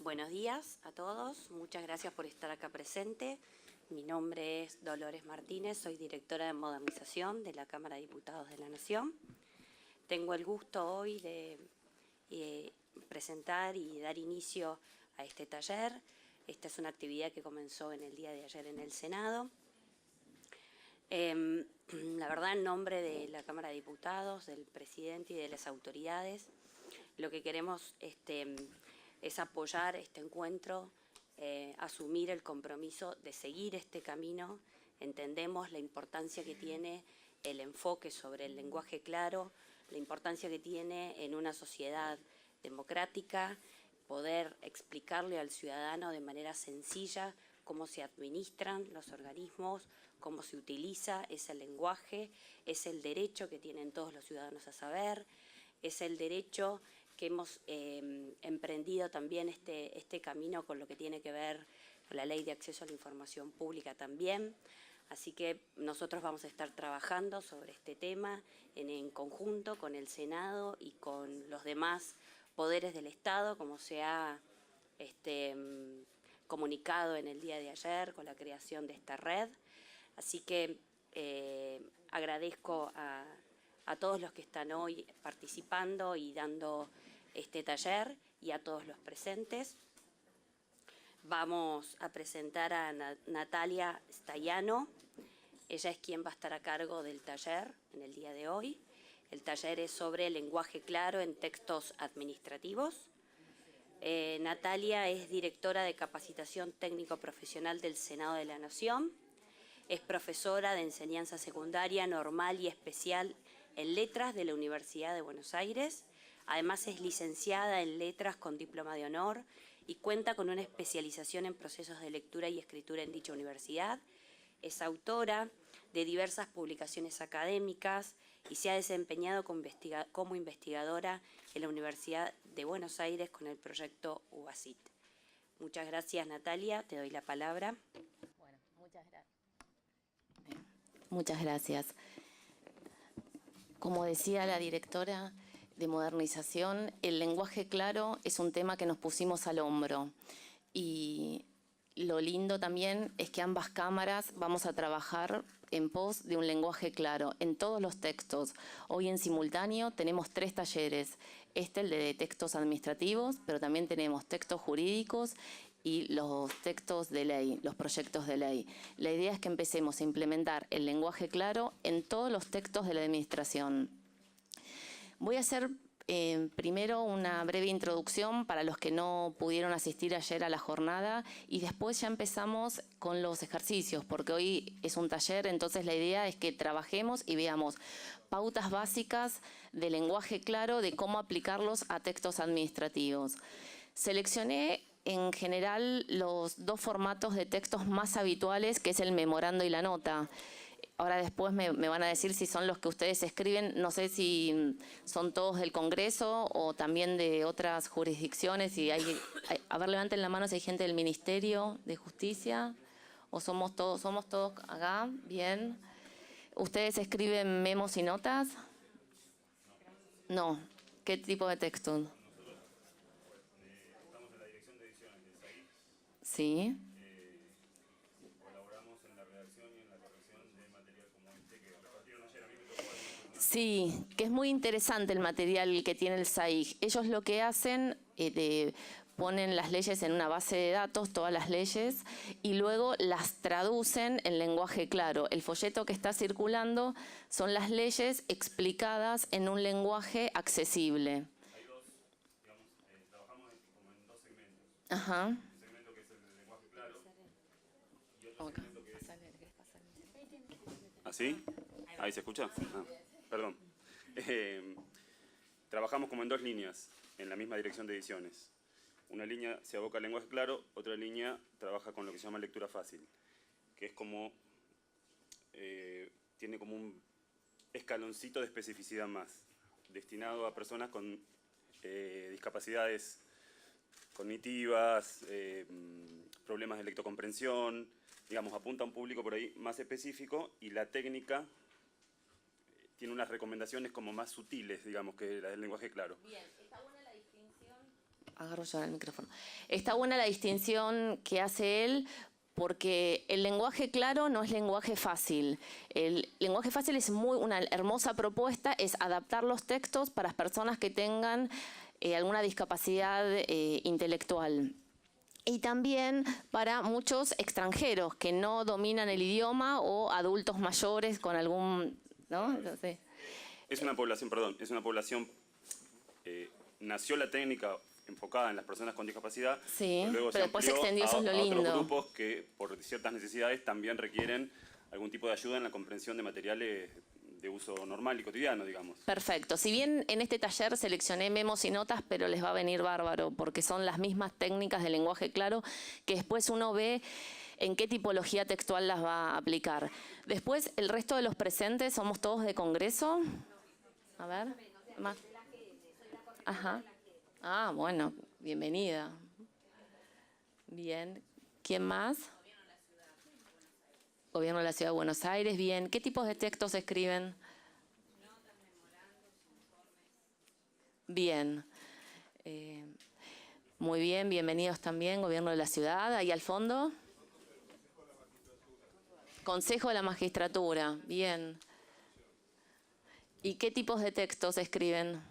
Buenos días a todos, muchas gracias por estar acá presente. Mi nombre es Dolores Martínez, soy directora de Modernización de la Cámara de Diputados de la Nación. Tengo el gusto hoy de presentar y dar inicio a este taller. Esta es una actividad que comenzó en el día de ayer en el Senado. La verdad, en nombre de la Cámara de Diputados, del presidente y de las autoridades, lo que queremos es apoyar este encuentro, asumir el compromiso de seguir este camino. Entendemos la importancia que tiene el enfoque sobre el lenguaje claro, la importancia que tiene en una sociedad democrática poder explicarle al ciudadano de manera sencilla cómo se administran los organismos, cómo se utiliza ese lenguaje, es el derecho que tienen todos los ciudadanos a saber, es el derecho que hemos emprendido también este camino con lo que tiene que ver con la Ley de Acceso a la Información Pública también. Así que nosotros vamos a estar trabajando sobre este tema en conjunto con el Senado y con los demás poderes del Estado, como se ha comunicado en el día de ayer con la creación de esta red. Así que agradezco a todos los que están hoy participando y dando este taller y a todos los presentes. Vamos a presentar a Natalia Staiano. Ella es quien va a estar a cargo del taller en el día de hoy. El taller es sobre lenguaje claro en textos administrativos. Natalia es directora de Capacitación Técnico Profesional del Senado de la Nación. Es profesora de enseñanza secundaria, normal y especial en Letras de la Universidad de Buenos Aires. Además es licenciada en Letras con diploma de honor y cuenta con una especialización en procesos de lectura y escritura en dicha universidad. Es autora de diversas publicaciones académicas y se ha desempeñado como investigadora en la Universidad de Buenos Aires con el proyecto UBASIT. Muchas gracias, Natalia. Te doy la palabra. Bueno, muchas gracias. Como decía la directora de Modernización, el lenguaje claro es un tema que nos pusimos al hombro. Y lo lindo también es que ambas cámaras vamos a trabajar en pos de un lenguaje claro en todos los textos. Hoy en simultáneo tenemos 3 talleres. El de textos administrativos, pero también tenemos textos jurídicos y los textos de ley, los proyectos de ley. La idea es que empecemos a implementar el lenguaje claro en todos los textos de la administración. Voy a hacer primero una breve introducción para los que no pudieron asistir ayer a la jornada y después ya empezamos con los ejercicios, porque hoy es un taller, entonces la idea es que trabajemos y veamos pautas básicas de lenguaje claro, de cómo aplicarlos a textos administrativos. Seleccioné en general los 2 formatos de textos más habituales, que es el memorando y la nota. Ahora después me van a decir si son los que ustedes escriben, no sé si son todos del Congreso o también de otras jurisdicciones. Y a ver, levanten la mano si hay gente del Ministerio de Justicia o somos todos acá. Bien. ¿Ustedes escriben memos y notas? No. ¿Qué tipo de texto? Estamos en la dirección de ediciones del SAIC. Sí. Colaboramos en la redacción y en la corrección de material como este que repartieron ayer. A mí me tocó. Sí, que es muy interesante el material que tiene el SAIC. Ellos lo que hacen, ponen las leyes en una base de datos, todas las leyes, y luego las traducen en lenguaje claro. El folleto que está circulando son las leyes explicadas en un lenguaje accesible. Hay 2, digamos, trabajamos como en 2 segmentos. Ajá. Un segmento que es el de lenguaje claro y otro segmento que es... ¿Así? ¿Ahí se escucha? Ah, perdón. Trabajamos como en 2 líneas en la misma dirección de ediciones. Una línea se aboca al lenguaje claro, otra línea trabaja con lo que se llama lectura fácil, que es como, tiene como un escaloncito de especificidad más, destinado a personas con discapacidades cognitivas, problemas de lectocomprensión, digamos, apunta a un público por ahí más específico, y la técnica tiene unas recomendaciones como más sutiles, digamos, que la del lenguaje claro. Bien, está buena la distinción agarro yo el micrófono. Está buena la distinción que hace él, porque el lenguaje claro no es lenguaje fácil. El lenguaje fácil es una hermosa propuesta, es adaptar los textos para personas que tengan alguna discapacidad intelectual. Y también para muchos extranjeros que no dominan el idioma o adultos mayores con algún... ¿no? Entonces, es una población, nació la técnica enfocada en las personas con discapacidad, sí, pero luego pero después se extendió, eso es lo lindo. otros grupos que por ciertas necesidades también requieren algún tipo de ayuda en la comprensión de materiales de uso normal y cotidiano, digamos. Perfecto. Si bien en este taller seleccioné memos y notas, pero les va a venir bárbaro, porque son las mismas técnicas de lenguaje claro que después uno ve en qué tipología textual las va a aplicar. Después, el resto de los presentes, ¿somos todos de congreso? A ver, más. Ajá. Ah, bueno, bienvenida. Bien. ¿Quién más? Gobierno de la Ciudad de Buenos Aires. Bien. ¿Qué tipos de textos escriben? Bien. Muy bien, bienvenidos también, Gobierno de la Ciudad. Ahí al fondo. Consejo de la Magistratura. Bien. ¿Y qué tipos de textos escriben?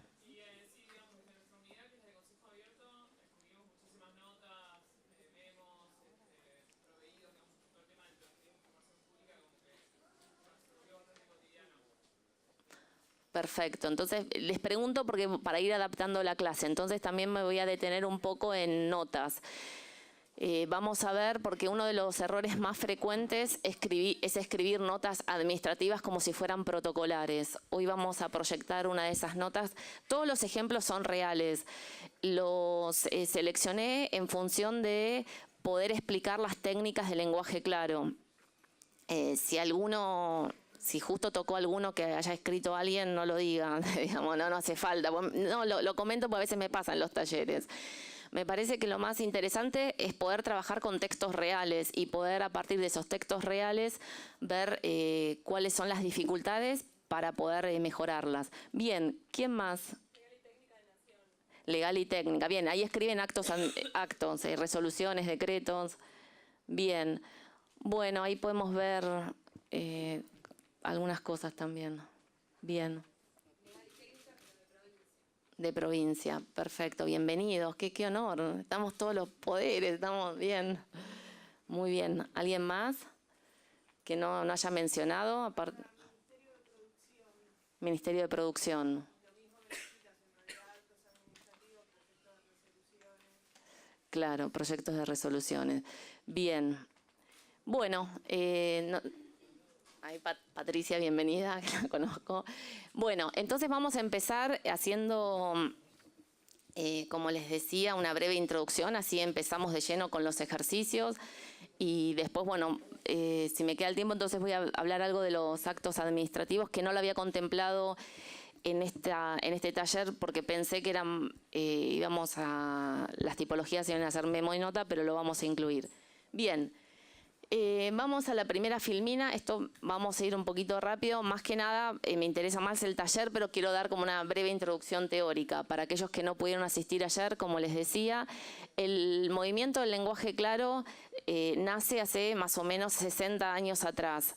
Perfecto. Entonces, les pregunto porque para ir adaptando la clase. Entonces, también me voy a detener un poco en notas. Vamos a ver, porque uno de los errores más frecuentes es escribir notas administrativas como si fueran protocolares. Hoy vamos a proyectar una de esas notas. Todos los ejemplos son reales. Los seleccioné en función de poder explicar las técnicas de lenguaje claro. Si justo tocó alguno que haya escrito alguien, no lo diga, digamos, no hace falta. No, lo comento porque a veces me pasa en los talleres. Me parece que lo más interesante es poder trabajar con textos reales y poder a partir de esos textos reales ver cuáles son las dificultades para poder mejorarlas. Bien, ¿quién más? Legal y técnica. Bien, ahí escriben actos, resoluciones, decretos. Bien. Bueno, ahí podemos ver algunas cosas también. Bien. De provincia, perfecto. Bienvenidos, qué honor. Estamos todos los poderes, estamos bien. Muy bien. ¿Alguien más que no haya mencionado? Aparte, Ministerio de Producción. Claro, proyectos de resoluciones. Bien. Bueno, ay, Patricia, bienvenida, que la conozco. Bueno, entonces vamos a empezar haciendo, como les decía, una breve introducción, así empezamos de lleno con los ejercicios y después, bueno, si me queda el tiempo, entonces voy a hablar algo de los actos administrativos que no lo había contemplado en este taller porque pensé que las tipologías iban a ser memo y nota, pero lo vamos a incluir. Bien. Vamos a la primera filmina. Esto vamos a ir un poquito rápido. Más que nada me interesa más el taller, pero quiero dar como una breve introducción teórica. Para aquellos que no pudieron asistir ayer, como les decía, el movimiento del lenguaje claro nace hace más o menos 60 años atrás.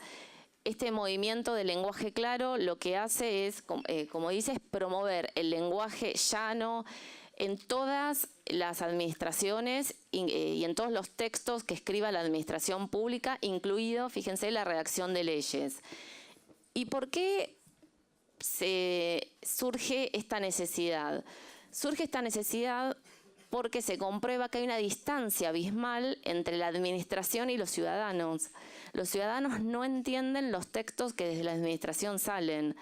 Este movimiento del lenguaje claro lo que hace es, como dice, es promover el lenguaje llano en todas las administraciones y en todos los textos que escriba la administración pública, incluido, fíjense, la redacción de leyes. ¿Y por qué surge esta necesidad? Surge esta necesidad porque se comprueba que hay una distancia abismal entre la administración y los ciudadanos. Los ciudadanos no entienden los textos que desde la administración salen.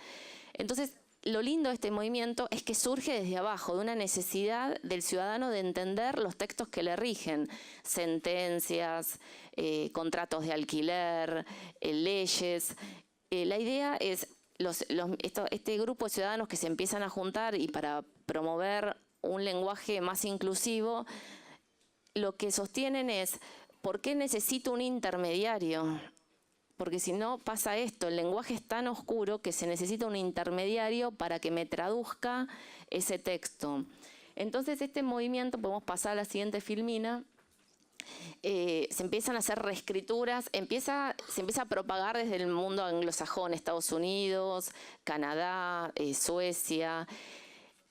Entonces, lo lindo de este movimiento es que surge desde abajo, de una necesidad del ciudadano de entender los textos que le rigen, sentencias, contratos de alquiler, leyes. La idea es este grupo de ciudadanos que se empiezan a juntar y para promover un lenguaje más inclusivo, lo que sostienen es, ¿por qué necesito un intermediario? Porque si no pasa esto, el lenguaje es tan oscuro que se necesita un intermediario para que me traduzca ese texto. Entonces este movimiento, podemos pasar a la siguiente filmina, se empiezan a hacer reescrituras, se empieza a propagar desde el mundo anglosajón, Estados Unidos, Canadá, Suecia.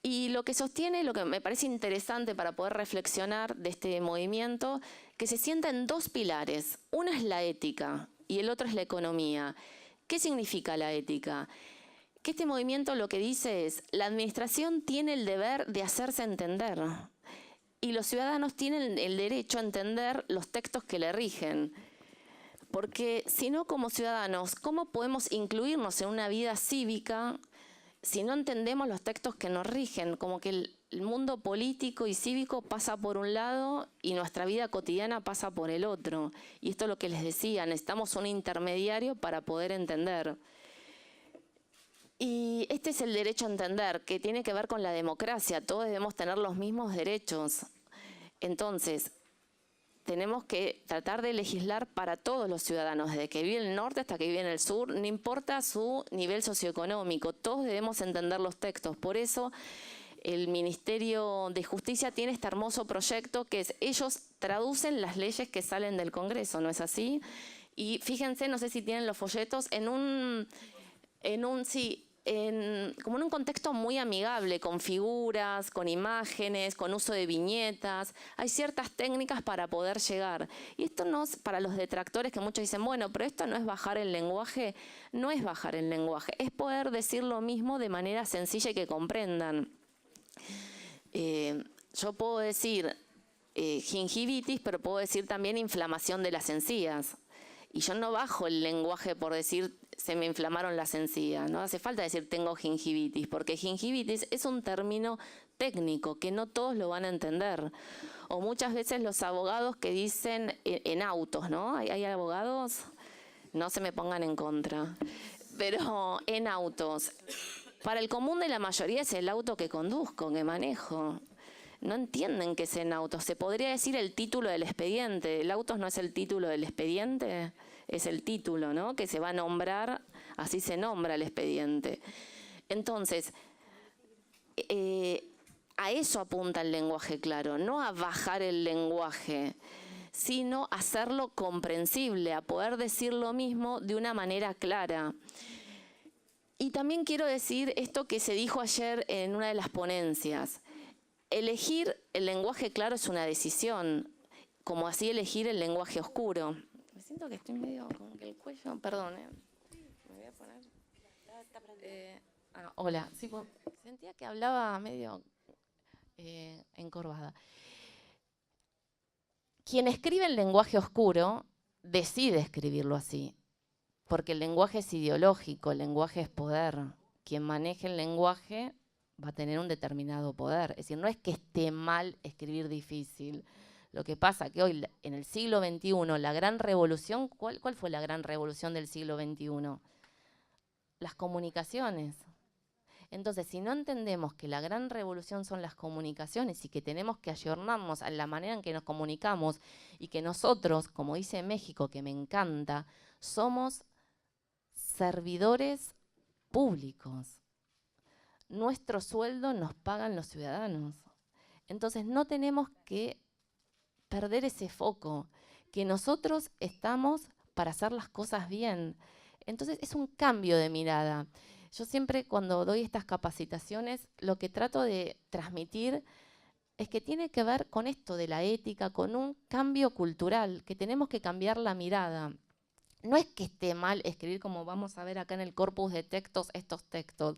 Y lo que sostiene, lo que me parece interesante para poder reflexionar de este movimiento, que se sienta en dos pilares. Una es la ética y el otro es la economía. ¿Qué significa la ética? Que este movimiento lo que dice es, la administración tiene el deber de hacerse entender y los ciudadanos tienen el derecho a entender los textos que le rigen. Porque si no, como ciudadanos, ¿cómo podemos incluirnos en una vida cívica si no entendemos los textos que nos rigen? Como que el mundo político y cívico pasa por un lado y nuestra vida cotidiana pasa por el otro. Y esto es lo que les decía, necesitamos un intermediario para poder entender. Y este es el derecho a entender, que tiene que ver con la democracia. Todos debemos tener los mismos derechos. Entonces, tenemos que tratar de legislar para todos los ciudadanos, desde que vive en el norte hasta que vive en el sur, no importa su nivel socioeconómico, todos debemos entender los textos. Por eso el Ministerio de Justicia tiene este hermoso proyecto que es, ellos traducen las leyes que salen del Congreso, ¿no es así? Y fíjense, no sé si tienen los folletos, como en un contexto muy amigable, con figuras, con imágenes, con uso de viñetas. Hay ciertas técnicas para poder llegar. Y esto no es para los detractores que muchos dicen, bueno, pero esto no es bajar el lenguaje. No es bajar el lenguaje, es poder decir lo mismo de manera sencilla y que comprendan. Yo puedo decir gingivitis, pero puedo decir también inflamación de las encías. Y yo no bajo el lenguaje por decir se me inflamaron las encías. No hace falta decir tengo gingivitis, porque gingivitis es un término técnico que no todos lo van a entender. O muchas veces los abogados que dicen en autos, ¿no? ¿Hay abogados? No se me pongan en contra. Pero en autos, para el común de la mayoría es el auto que conduzco, que manejo. No entienden que es en autos. Se podría decir el título del expediente. ¿El autos no es el título del expediente? Es el título, ¿no? Que se va a nombrar, así se nombra el expediente. Entonces, a eso apunta el lenguaje claro, no a bajar el lenguaje, sino a hacerlo comprensible, a poder decir lo mismo de una manera clara. Y también quiero decir esto que se dijo ayer en una de las ponencias. Elegir el lenguaje claro es una decisión, como así elegir el lenguaje oscuro. Me siento que estoy medio como que el cuello, perdón. Me voy a poner. Hola, sí, sentía que hablaba medio encorvada. Quien escribe el lenguaje oscuro decide escribirlo así, porque el lenguaje es ideológico, el lenguaje es poder. Quien maneje el lenguaje va a tener un determinado poder. Es decir, no es que esté mal escribir difícil. Lo que pasa que hoy, en el siglo XXI, la gran revolución, ¿cuál fue la gran revolución del siglo XXI? Las comunicaciones. Entonces, si no entendemos que la gran revolución son las comunicaciones y que tenemos que ayornarnos a la manera en que nos comunicamos y que nosotros, como dice México, que me encanta, somos servidores públicos. Nuestro sueldo nos pagan los ciudadanos. Entonces no tenemos que perder ese foco, que nosotros estamos para hacer las cosas bien. Entonces es un cambio de mirada. Yo siempre cuando doy estas capacitaciones, lo que trato de transmitir es que tiene que ver con esto de la ética, con un cambio cultural, que tenemos que cambiar la mirada. No es que esté mal escribir, como vamos a ver acá en el corpus de textos, estos textos.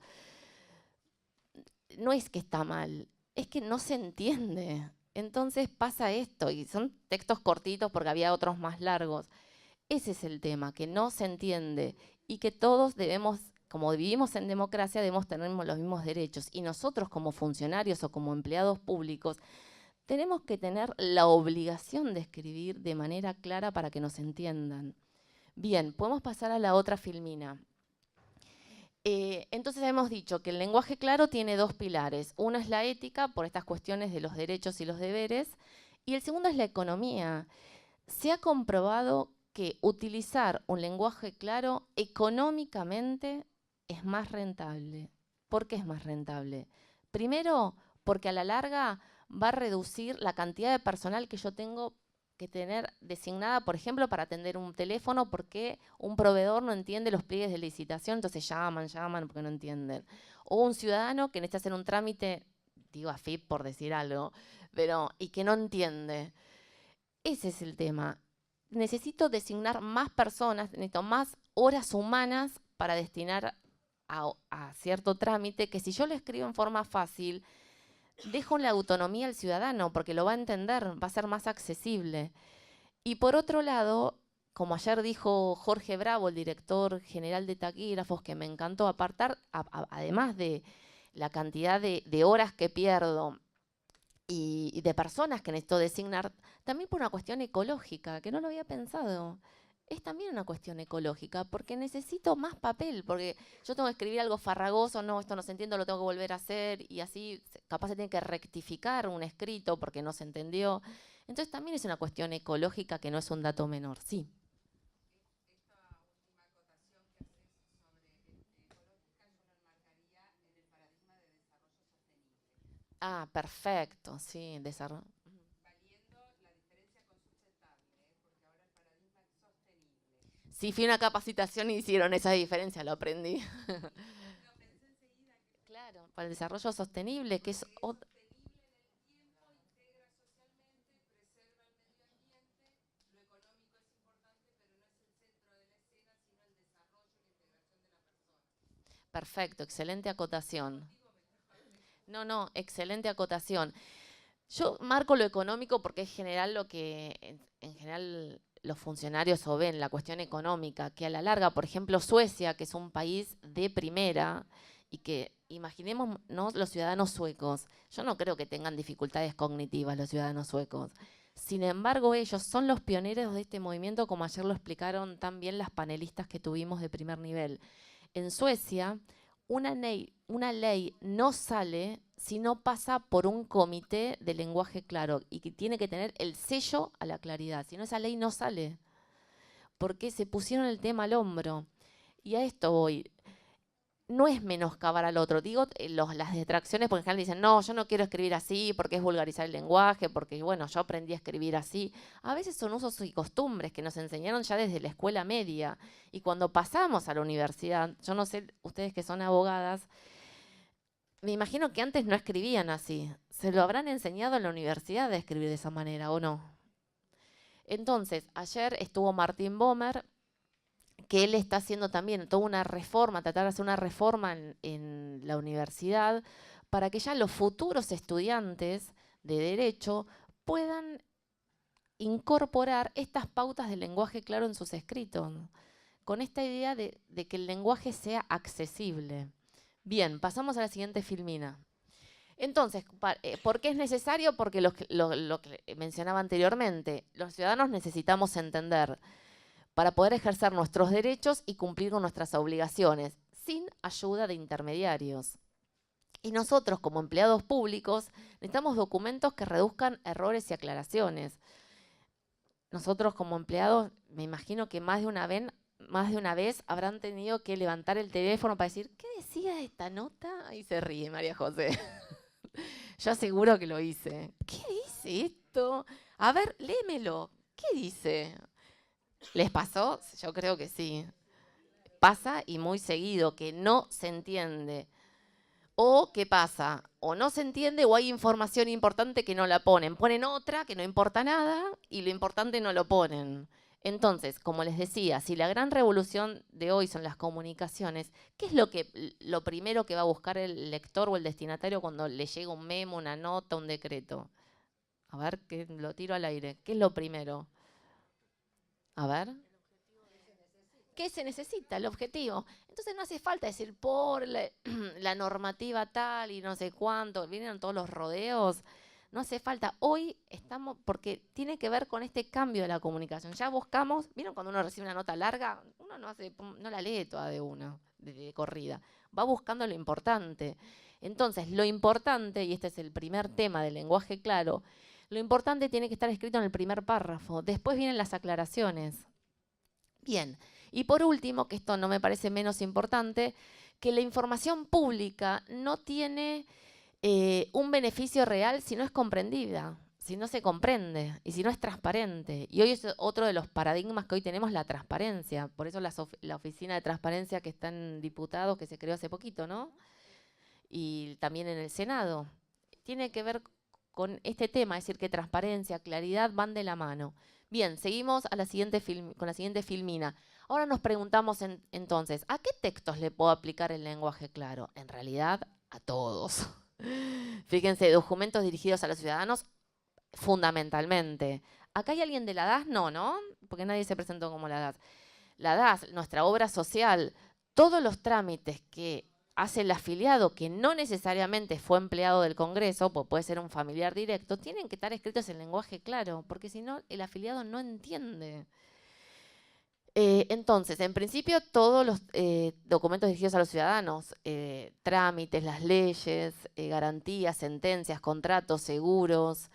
No es que está mal, es que no se entiende. Entonces pasa esto, y son textos cortitos porque había otros más largos. Ese es el tema, que no se entiende y que todos debemos, como vivimos en democracia, debemos tener los mismos derechos. Y nosotros como funcionarios o como empleados públicos tenemos que tener la obligación de escribir de manera clara para que nos entiendan. Bien, podemos pasar a la otra filmina. Entonces hemos dicho que el lenguaje claro tiene dos pilares. Uno es la ética, por estas cuestiones de los derechos y los deberes, y el segundo es la economía. Se ha comprobado que utilizar un lenguaje claro económicamente es más rentable. ¿Por qué es más rentable? Primero, porque a la larga va a reducir la cantidad de personal que yo tengo que tener designada, por ejemplo, para atender un teléfono, porque un proveedor no entiende los pliegues de licitación, entonces llaman porque no entienden. O un ciudadano que necesita hacer un trámite, digo AFIP por decir algo, y que no entiende. Ese es el tema. Necesito designar más personas, necesito más horas humanas para destinar a cierto trámite, que si yo lo escribo en forma fácil, dejo la autonomía al ciudadano, porque lo va a entender, va a ser más accesible. Y por otro lado, como ayer dijo Jorge Bravo, el director general de Taquígrafos, que me encantó apartar, además de la cantidad de horas que pierdo y de personas que necesito designar, también por una cuestión ecológica, que no lo había pensado. Es también una cuestión ecológica, porque necesito más papel, porque yo tengo que escribir algo farragoso, no, esto no se entiende, lo tengo que volver a hacer, y así capaz se tiene que rectificar un escrito porque no se entendió. Entonces también es una cuestión ecológica que no es un dato menor, sí. Ah, perfecto, sí, desarrollo. Sí, fui a una capacitación y hicieron esa diferencia, lo aprendí. Claro, para el desarrollo sostenible, que es otra. Perfecto, excelente acotación. No, excelente acotación. Yo marco lo económico porque es general lo que en general los funcionarios o ven, la cuestión económica, que a la larga, por ejemplo, Suecia, que es un país de primera, y que imaginemos los ciudadanos suecos, yo no creo que tengan dificultades cognitivas los ciudadanos suecos. Sin embargo, ellos son los pioneros de este movimiento, como ayer lo explicaron tan bien las panelistas que tuvimos de primer nivel. En Suecia, una ley no sale si no pasa por un comité de lenguaje claro y que tiene que tener el sello a la claridad. Si no, esa ley no sale, porque se pusieron el tema al hombro. Y a esto voy. No es menoscabar al otro. Digo, las detracciones, porque en general dicen, no, yo no quiero escribir así porque es vulgarizar el lenguaje, porque, bueno, yo aprendí a escribir así. A veces son usos y costumbres que nos enseñaron ya desde la escuela media. Y cuando pasamos a la universidad, yo no sé, ustedes que son abogadas, me imagino que antes no escribían así. ¿Se lo habrán enseñado en la universidad a escribir de esa manera o no? Entonces, ayer estuvo Martín Bomer, que él está haciendo también toda una reforma, tratar de hacer una reforma en la universidad para que ya los futuros estudiantes de Derecho puedan incorporar estas pautas del lenguaje claro en sus escritos, con esta idea de que el lenguaje sea accesible. Bien, pasamos a la siguiente filmina. Entonces, ¿por qué es necesario? Porque lo que mencionaba anteriormente, los ciudadanos necesitamos entender para poder ejercer nuestros derechos y cumplir con nuestras obligaciones, sin ayuda de intermediarios. Y nosotros, como empleados públicos, necesitamos documentos que reduzcan errores y aclaraciones. Nosotros, como empleados, me imagino que más de una vez habrán tenido que levantar el teléfono para decir, ¿qué decía esta nota? Y se ríe María José. Yo aseguro que lo hice. ¿Qué dice esto? A ver, léemelo. ¿Qué dice? ¿Les pasó? Yo creo que sí. Pasa y muy seguido, que no se entiende. O, ¿qué pasa? O no se entiende o hay información importante que no la ponen. Ponen otra que no importa nada y lo importante no lo ponen. Entonces, como les decía, si la gran revolución de hoy son las comunicaciones, ¿qué es lo primero que va a buscar el lector o el destinatario cuando le llega un memo, una nota, un decreto? A ver, que lo tiro al aire. ¿Qué es lo primero? A ver. ¿Qué se necesita? El objetivo. Entonces no hace falta decir por la normativa tal y no sé cuánto, vienen todos los rodeos. No hace falta. Hoy estamos, porque tiene que ver con este cambio de la comunicación. Ya buscamos, ¿vieron cuando uno recibe una nota larga? Uno no la lee toda de una, de corrida. Va buscando lo importante. Entonces, lo importante, y este es el primer tema del lenguaje claro, lo importante tiene que estar escrito en el primer párrafo. Después vienen las aclaraciones. Bien. Y por último, que esto no me parece menos importante, que la información pública no tiene un beneficio real si no es comprendida, si no se comprende y si no es transparente. Y hoy es otro de los paradigmas que hoy tenemos, la transparencia. Por eso la oficina de transparencia que está en diputados, que se creó hace poquito, ¿no? Y también en el Senado. Tiene que ver con este tema, es decir, que transparencia, claridad van de la mano. Bien, seguimos a con la siguiente filmina. Ahora nos preguntamos entonces, ¿a qué textos le puedo aplicar el lenguaje claro? En realidad, a todos. Fíjense, documentos dirigidos a los ciudadanos, fundamentalmente. ¿Acá hay alguien de la DAS? No, ¿no? Porque nadie se presentó como la DAS. La DAS, nuestra obra social, todos los trámites que hace el afiliado, que no necesariamente fue empleado del Congreso, pues puede ser un familiar directo, tienen que estar escritos en lenguaje claro, porque si no, el afiliado no entiende. Entonces, en principio, todos los documentos dirigidos a los ciudadanos, trámites, las leyes, garantías, sentencias, contratos, seguros,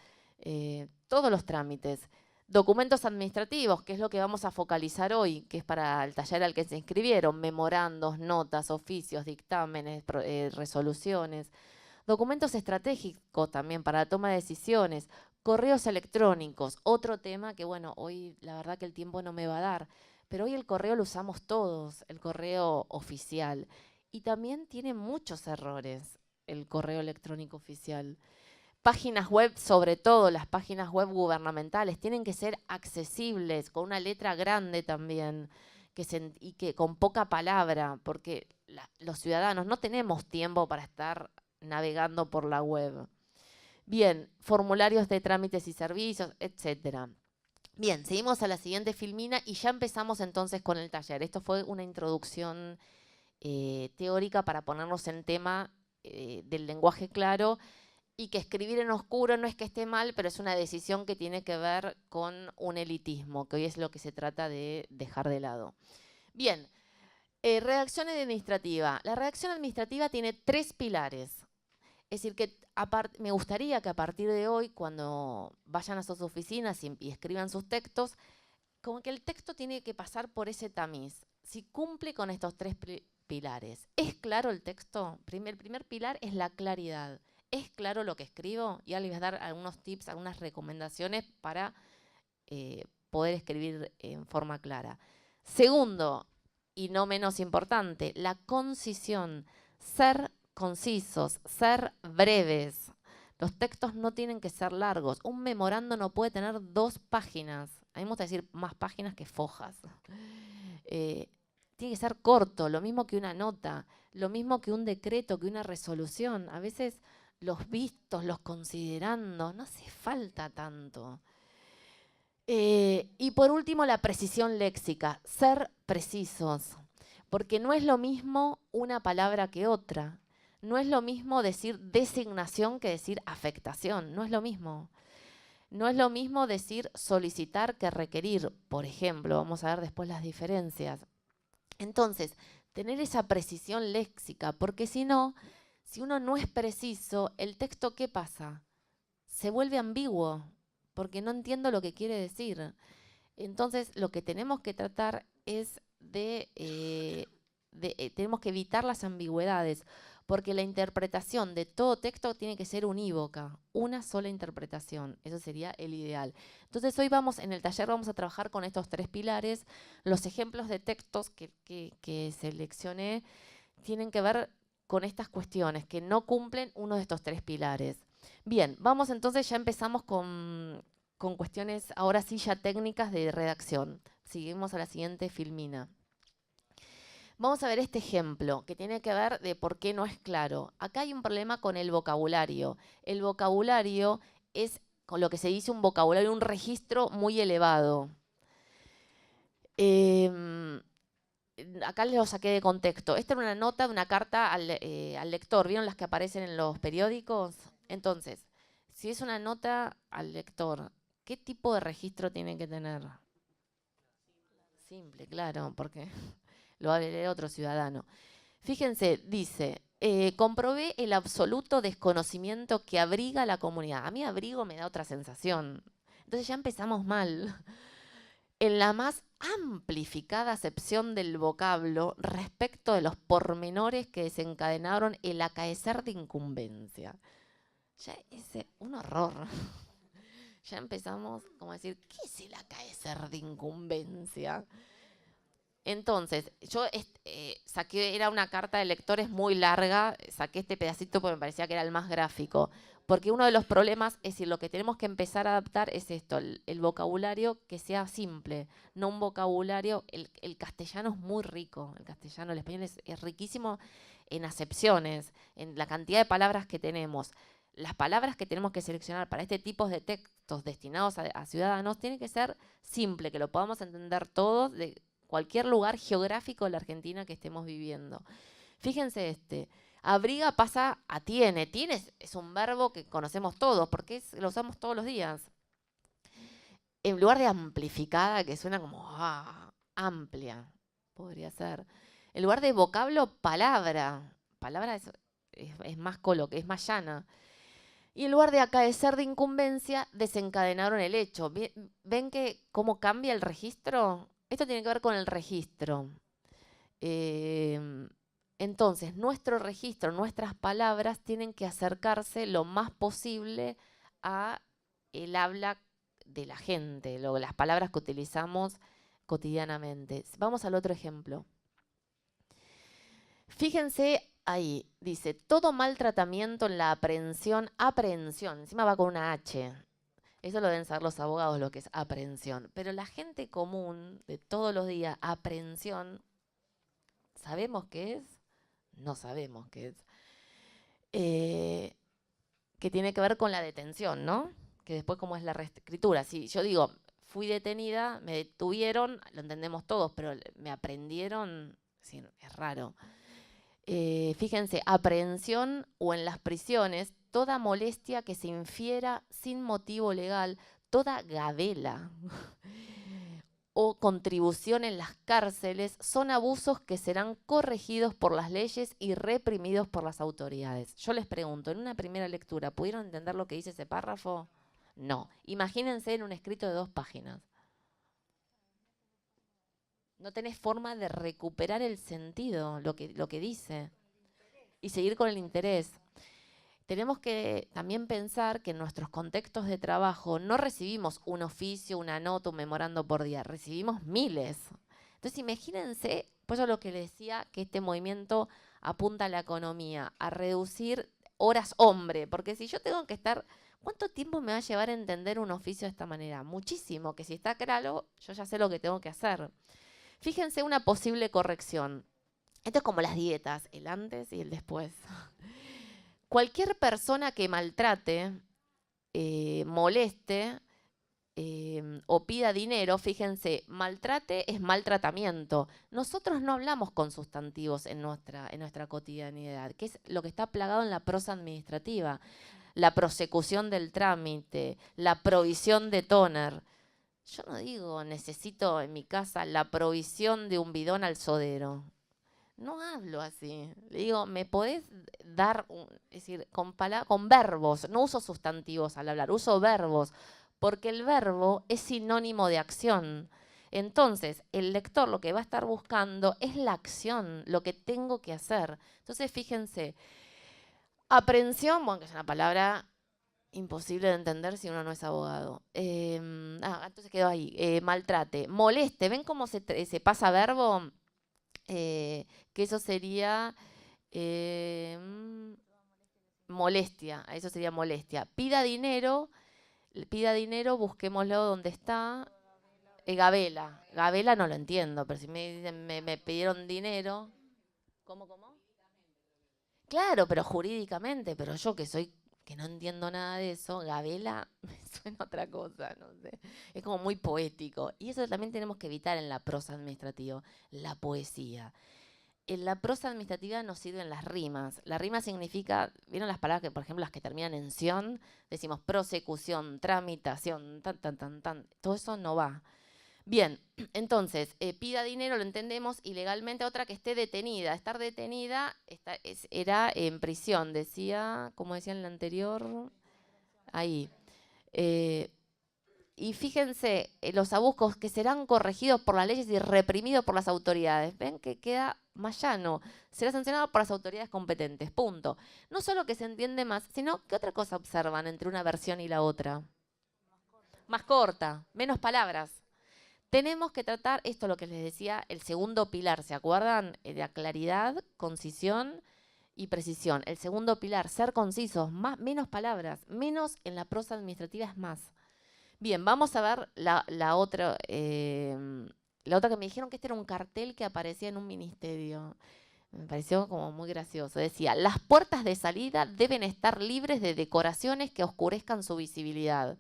todos los trámites. Documentos administrativos, que es lo que vamos a focalizar hoy, que es para el taller al que se inscribieron, memorandos, notas, oficios, dictámenes, resoluciones. Documentos estratégicos también para la toma de decisiones, correos electrónicos, otro tema que, bueno, hoy la verdad que el tiempo no me va a dar, pero hoy el correo lo usamos todos, el correo oficial. Y también tiene muchos errores el correo electrónico oficial. Páginas web, sobre todo las páginas web gubernamentales, tienen que ser accesibles, con una letra grande también, y que con poca palabra, porque los ciudadanos no tenemos tiempo para estar navegando por la web. Bien, formularios de trámites y servicios, etcétera. Bien, seguimos a la siguiente filmina y ya empezamos entonces con el taller. Esto fue una introducción teórica para ponernos en tema del lenguaje claro, y que escribir en oscuro no es que esté mal, pero es una decisión que tiene que ver con un elitismo, que hoy es lo que se trata de dejar de lado. Bien, redacción administrativa. La redacción administrativa tiene 3 pilares. Es decir, que me gustaría que a partir de hoy, cuando vayan a sus oficinas y escriban sus textos, como que el texto tiene que pasar por ese tamiz. Si cumple con estos 3 pilares. ¿Es claro el texto? El primer pilar es la claridad. ¿Es claro lo que escribo? Y ahora les voy a dar algunos tips, algunas recomendaciones para poder escribir en forma clara. Segundo, y no menos importante, la concisión. Ser concisos, ser breves. Los textos no tienen que ser largos. Un memorando no puede tener 2 páginas. A mí me gusta decir más páginas que fojas. Tiene que ser corto, lo mismo que una nota, lo mismo que un decreto, que una resolución. A veces los vistos, los considerando, no hace falta tanto. Y por último, la precisión léxica, ser precisos, porque no es lo mismo una palabra que otra. No es lo mismo decir designación que decir afectación, no es lo mismo. No es lo mismo decir solicitar que requerir, por ejemplo, vamos a ver después las diferencias. Entonces, tener esa precisión léxica, porque si no, si uno no es preciso, el texto, ¿qué pasa? Se vuelve ambiguo, porque no entiendo lo que quiere decir. Entonces, lo que tenemos que tratar es tenemos que evitar las ambigüedades, porque la interpretación de todo texto tiene que ser unívoca, una sola interpretación. Eso sería el ideal. Entonces, hoy en el taller vamos a trabajar con estos 3 pilares. Los ejemplos de textos que seleccioné tienen que ver con estas cuestiones, que no cumplen uno de estos 3 pilares. Bien, vamos entonces, ya empezamos con cuestiones, ahora sí ya técnicas de redacción. Seguimos a la siguiente filmina. Vamos a ver este ejemplo, que tiene que ver de por qué no es claro. Acá hay un problema con el vocabulario. El vocabulario es, con lo que se dice un vocabulario, un registro muy elevado. Acá lo saqué de contexto. Esta era una nota de una carta al lector. ¿Vieron las que aparecen en los periódicos? Entonces, si es una nota al lector, ¿qué tipo de registro tiene que tener? Simple, claro, porque lo va a leer otro ciudadano. Fíjense, dice, comprobé el absoluto desconocimiento que abriga la comunidad. A mí abrigo me da otra sensación. Entonces ya empezamos mal. en la más amplificada acepción del vocablo respecto de los pormenores que desencadenaron el acaecer de incumbencia. Ya es un horror. Ya empezamos como a decir, ¿qué es el acaecer de incumbencia? Entonces, yo saqué, era una carta de lectores muy larga, saqué este pedacito porque me parecía que era el más gráfico, porque uno de los problemas es decir, lo que tenemos que empezar a adaptar es esto, el vocabulario que sea simple, no un vocabulario, el castellano es muy rico, el castellano, el español es riquísimo en acepciones, en la cantidad de palabras que tenemos. Las palabras que tenemos que seleccionar para este tipo de textos destinados a ciudadanos tienen que ser simple, que lo podamos entender todos de cualquier lugar geográfico de la Argentina que estemos viviendo. Fíjense abriga pasa a tiene. Tiene es un verbo que conocemos todos, porque lo usamos todos los días. En lugar de amplificada, que suena como amplia, podría ser. En lugar de vocablo, palabra. Palabra es más es más llana. Y en lugar de acaecer de incumbencia, desencadenaron el hecho. ¿Ven que cómo cambia el registro? Esto tiene que ver con el registro. Entonces, nuestro registro, nuestras palabras tienen que acercarse lo más posible a el habla de la gente, las palabras que utilizamos cotidianamente. Vamos al otro ejemplo. Fíjense ahí, dice, todo mal tratamiento en la aprehensión, encima va con una H. Eso lo deben saber los abogados, lo que es aprehensión. Pero la gente común, de todos los días, aprehensión, ¿sabemos qué es? No sabemos qué es. Que tiene que ver con la detención, ¿no? Que después cómo es la reescritura. Si yo digo, fui detenida, me detuvieron, lo entendemos todos, pero me aprendieron, sí, es raro. Fíjense, aprehensión o en las prisiones, toda molestia que se infiera sin motivo legal, toda gabela o contribución en las cárceles son abusos que serán corregidos por las leyes y reprimidos por las autoridades. Yo les pregunto, en una primera lectura, ¿pudieron entender lo que dice ese párrafo? No. Imagínense en un escrito de 2 páginas. No tenés forma de recuperar el sentido, lo que dice, y seguir con el interés. Tenemos que también pensar que en nuestros contextos de trabajo no recibimos un oficio, una nota, un memorando por día, recibimos miles. Entonces imagínense, pues eso es lo que les decía, que este movimiento apunta a la economía, a reducir horas hombre, porque si yo tengo que estar, ¿cuánto tiempo me va a llevar a entender un oficio de esta manera? Muchísimo, que si está claro, yo ya sé lo que tengo que hacer. Fíjense una posible corrección. Esto es como las dietas, el antes y el después. Cualquier persona que maltrate, moleste o pida dinero, fíjense, maltrate es maltratamiento. Nosotros no hablamos con sustantivos en nuestra cotidianidad, que es lo que está plagado en la prosa administrativa. La prosecución del trámite, la provisión de tóner. Yo no digo, necesito en mi casa la provisión de un bidón al sodero. No hablo así. Le digo, ¿me podés dar, es decir, con verbos? No uso sustantivos al hablar, uso verbos, porque el verbo es sinónimo de acción. Entonces, el lector lo que va a estar buscando es la acción, lo que tengo que hacer. Entonces, fíjense, aprehensión, bueno, que es una palabra imposible de entender si uno no es abogado. Entonces quedó ahí. Maltrate. Moleste. ¿Ven cómo se pasa verbo? Que eso sería molestia. Eso sería molestia. Pida dinero, busquémoslo donde está. Gabela. Gabela no lo entiendo, pero si me dicen me pidieron dinero. ¿Cómo? Claro, pero jurídicamente, pero yo que no entiendo nada de eso, gabela me suena otra cosa, no sé. Es como muy poético. Y eso también tenemos que evitar en la prosa administrativa, la poesía. En la prosa administrativa nos sirven las rimas. La rima significa, ¿vieron las palabras que, por ejemplo, las que terminan en ción? Decimos prosecución, tramitación, tan. Todo eso no va. Bien, entonces, pida dinero, lo entendemos, y legalmente otra que esté detenida. Estar detenida era en prisión, decía, como decía en la anterior, ahí. y fíjense los abusos que serán corregidos por las leyes y reprimidos por las autoridades. Ven que queda más llano. Será sancionado por las autoridades competentes. Punto. No solo que se entiende más, sino que otra cosa observan entre una versión y la otra. Más corta, menos palabras. Tenemos que tratar, esto es lo que les decía, el segundo pilar, ¿se acuerdan? De la claridad, concisión y precisión. El segundo pilar, ser concisos, menos palabras, menos en la prosa administrativa es más. Bien, vamos a ver la otra que me dijeron que este era un cartel que aparecía en un ministerio. Me pareció como muy gracioso. Decía, las puertas de salida deben estar libres de decoraciones que oscurezcan su visibilidad.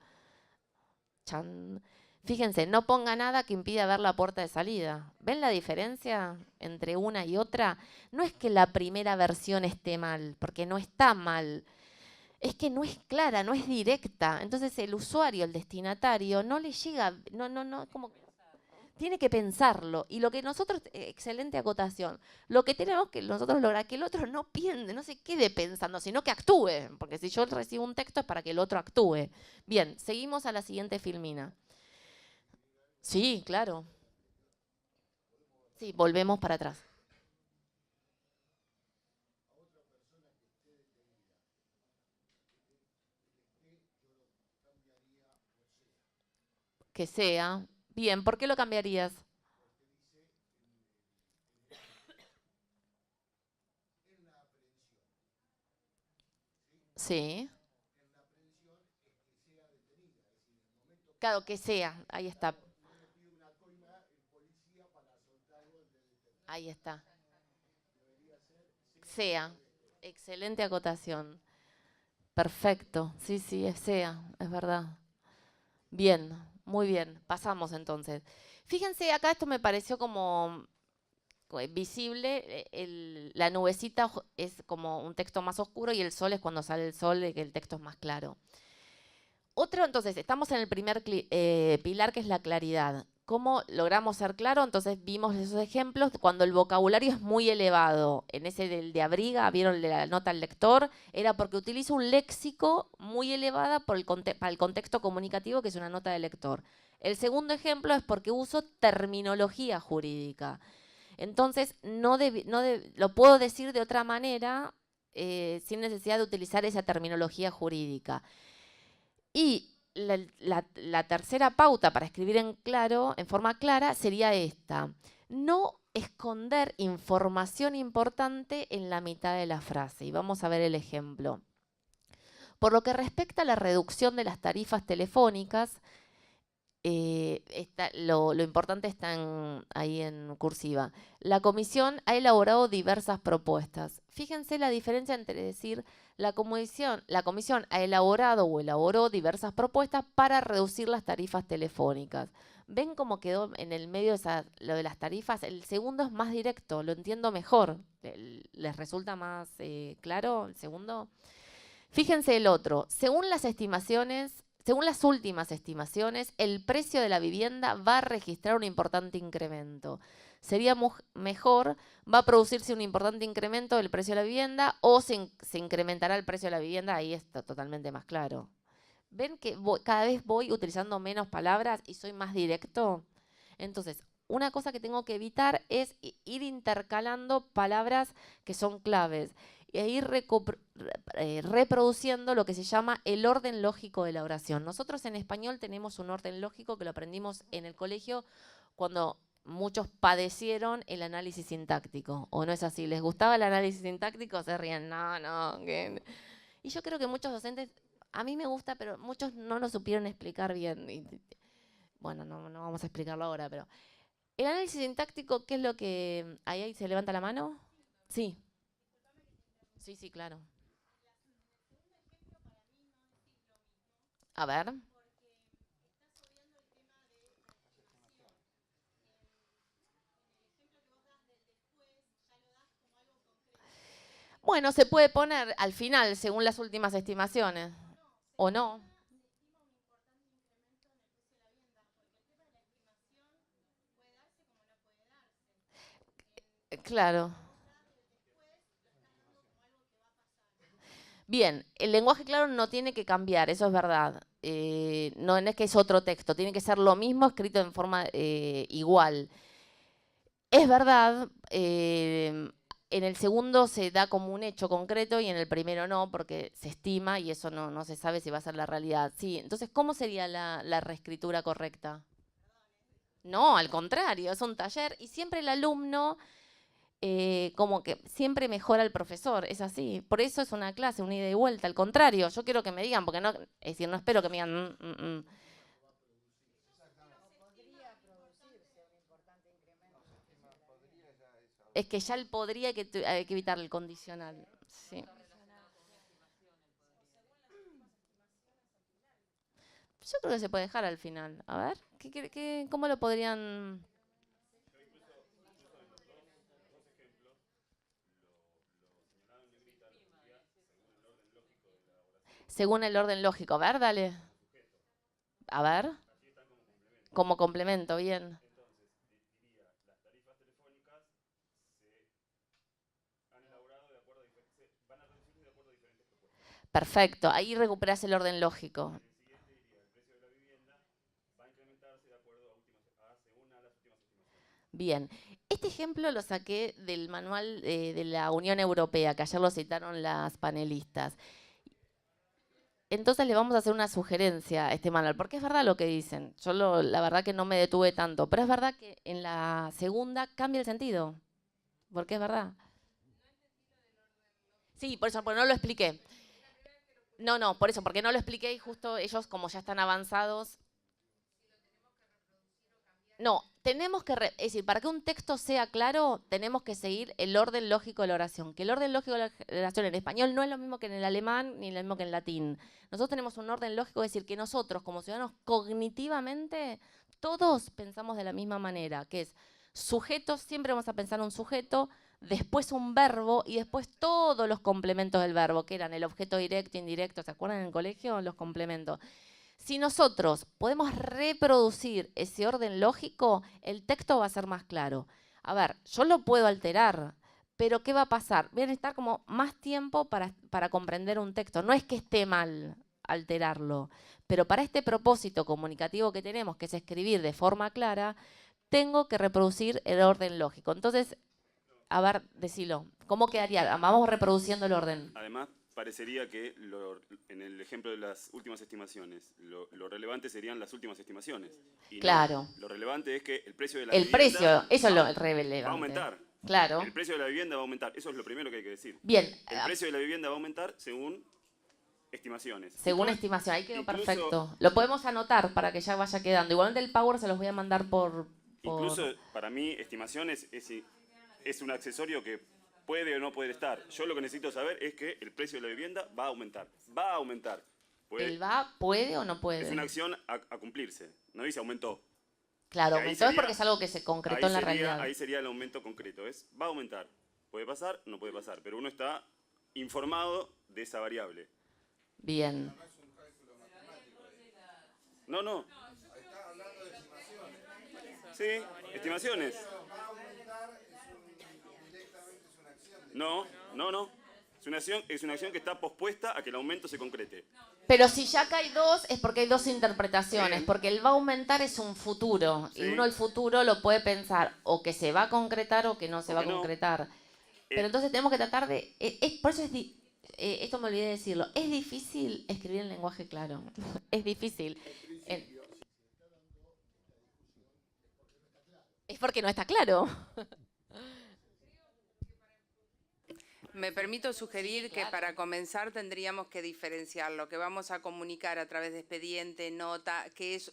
Chan. Fíjense, no ponga nada que impida ver la puerta de salida. ¿Ven la diferencia entre una y otra? No es que la primera versión esté mal, porque no está mal. Es que no es clara, no es directa. Entonces el usuario, el destinatario, no le llega, como tiene que pensarlo. Y lo que nosotros, excelente acotación, lo que tenemos que nosotros lograr que el otro no piense, no se quede pensando, sino que actúe. Porque si yo recibo un texto es para que el otro actúe. Bien, seguimos a la siguiente filmina. Sí, claro. Sí, volvemos para atrás. Que sea. Bien, ¿por qué lo cambiarías? Sí. Claro, que sea. Ahí está. Ahí está. Sea. Excelente acotación. Perfecto. Sí, sí, es sea. Es verdad. Bien, muy bien. Pasamos entonces. Fíjense, acá esto me pareció como visible. La nubecita es como un texto más oscuro y el sol es cuando sale el sol, que el texto es más claro. Otro, entonces, estamos en el primer pilar, que es la claridad. ¿Cómo logramos ser claros? Entonces vimos esos ejemplos cuando el vocabulario es muy elevado. En ese del de abriga, vieron la nota al lector, era porque utilizo un léxico muy elevada para el contexto comunicativo, que es una nota de lector. El segundo ejemplo es porque uso terminología jurídica. Entonces, lo puedo decir de otra manera sin necesidad de utilizar esa terminología jurídica. Y la tercera pauta para escribir en forma clara sería esta. No esconder información importante en la mitad de la frase. Y vamos a ver el ejemplo. Por lo que respecta a la reducción de las tarifas telefónicas, lo importante está ahí en cursiva. La comisión ha elaborado diversas propuestas. Fíjense la diferencia entre decir la comisión ha elaborado o elaboró diversas propuestas para reducir las tarifas telefónicas. ¿Ven cómo quedó en el medio lo de las tarifas? El segundo es más directo, lo entiendo mejor. ¿Les resulta más claro el segundo? Fíjense el otro. Según las últimas estimaciones, el precio de la vivienda va a registrar un importante incremento. Sería mejor, va a producirse un importante incremento del precio de la vivienda o se incrementará el precio de la vivienda, ahí está totalmente más claro. ¿Ven que cada vez voy utilizando menos palabras y soy más directo? Entonces, una cosa que tengo que evitar es ir intercalando palabras que son claves e ir reproduciendo lo que se llama el orden lógico de la oración. Nosotros en español tenemos un orden lógico que lo aprendimos en el colegio cuando muchos padecieron el análisis sintáctico. ¿O no es así? ¿Les gustaba el análisis sintáctico? Se ríen. No. Y yo creo que muchos docentes, a mí me gusta, pero muchos no lo supieron explicar bien. Bueno, no vamos a explicarlo ahora, pero el análisis sintáctico, ¿qué es lo que... ¿Ahí se levanta la mano? Sí. Sí, claro. A ver. Bueno, se puede poner al final, según las últimas estimaciones. ¿O no? Claro. Bien, el lenguaje claro no tiene que cambiar, eso es verdad. no es que es otro texto, tiene que ser lo mismo escrito en forma igual. Es verdad, en el segundo se da como un hecho concreto y en el primero no, porque se estima y eso no se sabe si va a ser la realidad. Sí, entonces, ¿cómo sería la reescritura correcta? No, al contrario, es un taller y siempre el alumno como que siempre mejora al profesor, es así. Por eso es una clase, una ida y vuelta. Al contrario, yo quiero que me digan, porque no, es decir, no espero que me digan. Es que ya él podría hay que evitar el condicional. Sí. Yo creo que se puede dejar al final. A ver, ¿cómo lo podrían...? Según el orden lógico. A ver, dale. A ver. Como complemento, bien. Perfecto, ahí recuperas el orden lógico. Bien, este ejemplo lo saqué del manual de la Unión Europea, que ayer lo citaron las panelistas. Entonces le vamos a hacer una sugerencia a este manual, porque es verdad lo que dicen. Yo la verdad que no me detuve tanto, pero es verdad que en la segunda cambia el sentido, porque es verdad. Sí, por eso, porque no lo expliqué. No, por eso, porque no lo expliqué y justo ellos, como ya están avanzados. No, tenemos que, es decir, para que un texto sea claro, tenemos que seguir el orden lógico de la oración. Que el orden lógico de la oración en español no es lo mismo que en el alemán ni lo mismo que en latín. Nosotros tenemos un orden lógico, es decir, que nosotros como ciudadanos cognitivamente todos pensamos de la misma manera, que es sujetos, siempre vamos a pensar un sujeto, después un verbo y después todos los complementos del verbo, que eran el objeto directo, indirecto, ¿se acuerdan en el colegio? Los complementos. Si nosotros podemos reproducir ese orden lógico, el texto va a ser más claro. A ver, yo lo puedo alterar, pero ¿qué va a pasar? Voy a necesitar como más tiempo para comprender un texto. No es que esté mal alterarlo, pero para este propósito comunicativo que tenemos, que es escribir de forma clara, tengo que reproducir el orden lógico. Entonces, a ver, decilo, ¿cómo quedaría? Vamos reproduciendo el orden. Además, parecería que en el ejemplo de las últimas estimaciones, lo relevante serían las últimas estimaciones. Y claro. No, lo relevante es que el precio de la vivienda... El precio, eso es lo relevante. Va a aumentar. Claro. El precio de la vivienda va a aumentar. Eso es lo primero que hay que decir. Bien. El precio de la vivienda va a aumentar según estimaciones. Según estimación, ahí quedó perfecto. Lo podemos anotar para que ya vaya quedando. Igualmente el Power se los voy a mandar por... Incluso para mí estimaciones es un accesorio que puede o no puede estar. Yo lo que necesito saber es que el precio de la vivienda va a aumentar. Va a aumentar. ¿Puede o no puede? Es una acción a cumplirse. No dice aumentó. Claro, aumentó es porque es algo que se concretó en la realidad. Ahí sería el aumento concreto. Va a aumentar. Puede pasar, no puede pasar. Pero uno está informado de esa variable. Bien. No. Sí, estimaciones. No. Es una acción que está pospuesta a que el aumento se concrete. Pero si ya acá hay dos, es porque hay dos interpretaciones. Bien. Porque el va a aumentar es un futuro. Sí. Y uno el futuro lo puede pensar o que se va a concretar o que no se va a concretar. Pero entonces tenemos que tratar de... por eso esto me olvidé de decirlo. Es difícil escribir en lenguaje claro. Es difícil. Es porque no está claro. Me permito sugerir que para comenzar tendríamos que diferenciar lo que vamos a comunicar a través de expediente, nota, que es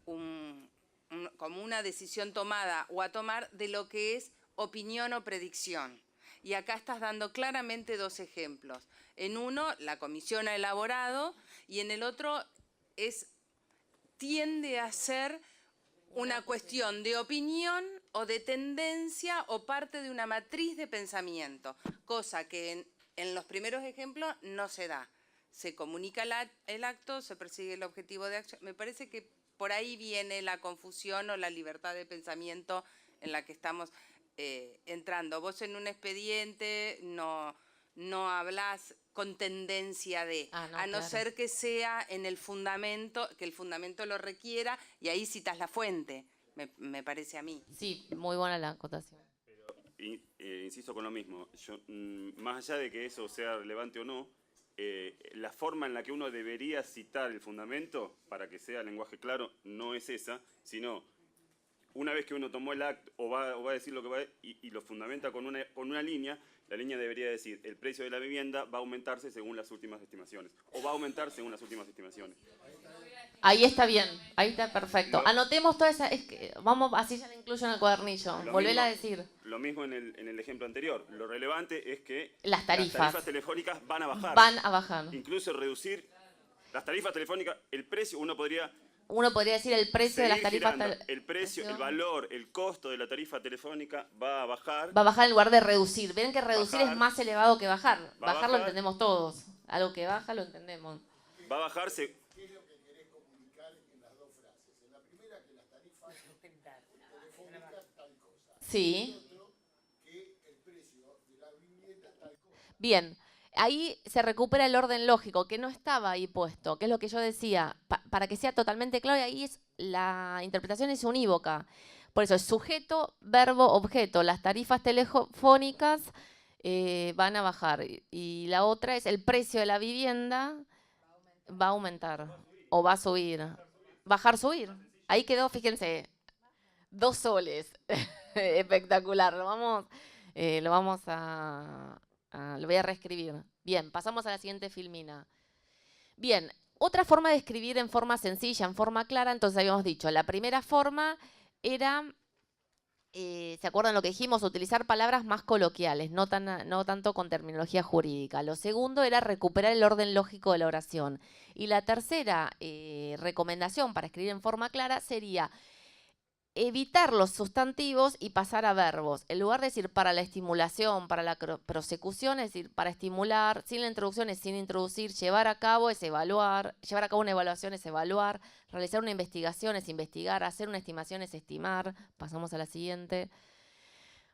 como una decisión tomada o a tomar de lo que es opinión o predicción. Y acá estás dando claramente dos ejemplos. En uno, la comisión ha elaborado y en el otro tiende a ser una cuestión de opinión o de tendencia o parte de una matriz de pensamiento, cosa que en los primeros ejemplos no se da. Se comunica el acto, se persigue el objetivo de acción. Me parece que por ahí viene la confusión o la libertad de pensamiento en la que estamos entrando. Vos en un expediente no hablás con tendencia de, Ah, no, a no claro. ser que sea en el fundamento, que el fundamento lo requiera, y ahí citas la fuente, me parece a mí. Sí, muy buena la acotación. Insisto con lo mismo, más allá de que eso sea relevante o no, la forma en la que uno debería citar el fundamento para que sea lenguaje claro no es esa, sino una vez que uno tomó el acto o va a decir lo que va y lo fundamenta con una línea, la línea debería decir el precio de la vivienda va a aumentarse según las últimas estimaciones o va a aumentar según las últimas estimaciones. Ahí está bien, ahí está perfecto. Anotemos toda esa, vamos, así ya la incluyo en el cuadernillo. Volvela a decir. Lo mismo en el ejemplo anterior. Lo relevante es que Las tarifas telefónicas van a bajar. van a bajar. Incluso reducir las tarifas telefónicas, el precio, uno podría decir el precio de las seguir tarifas. girando. El precio, el valor, el costo de la tarifa telefónica va a bajar. Va a bajar en lugar de reducir. Ven que reducir Bajar. es más elevado que bajar. Va a Bajar lo bajar. entendemos todos. Algo que baja lo entendemos. Va a bajarse. Sí. Bien, ahí se recupera el orden lógico, que no estaba ahí puesto, que es lo que yo decía, para que sea totalmente claro, y ahí la interpretación es unívoca. Por eso es sujeto, verbo, objeto. Las tarifas telefónicas van a bajar. Y la otra es el precio de la vivienda va a aumentar o va a subir. Bajar, subir. Ahí quedó, fíjense, 2 soles. Espectacular. Lo vamos lo voy a reescribir. Bien, pasamos a la siguiente filmina. Bien, otra forma de escribir en forma sencilla, en forma clara, entonces habíamos dicho, la primera forma era, ¿se acuerdan lo que dijimos? Utilizar palabras más coloquiales, no tanto con terminología jurídica. Lo segundo era recuperar el orden lógico de la oración. Y la tercera recomendación para escribir en forma clara sería evitar los sustantivos y pasar a verbos. En lugar de decir para la estimulación, para la prosecución, es decir, para estimular, sin la introducción es sin introducir, llevar a cabo es evaluar, llevar a cabo una evaluación es evaluar, realizar una investigación es investigar, hacer una estimación es estimar. Pasamos a la siguiente.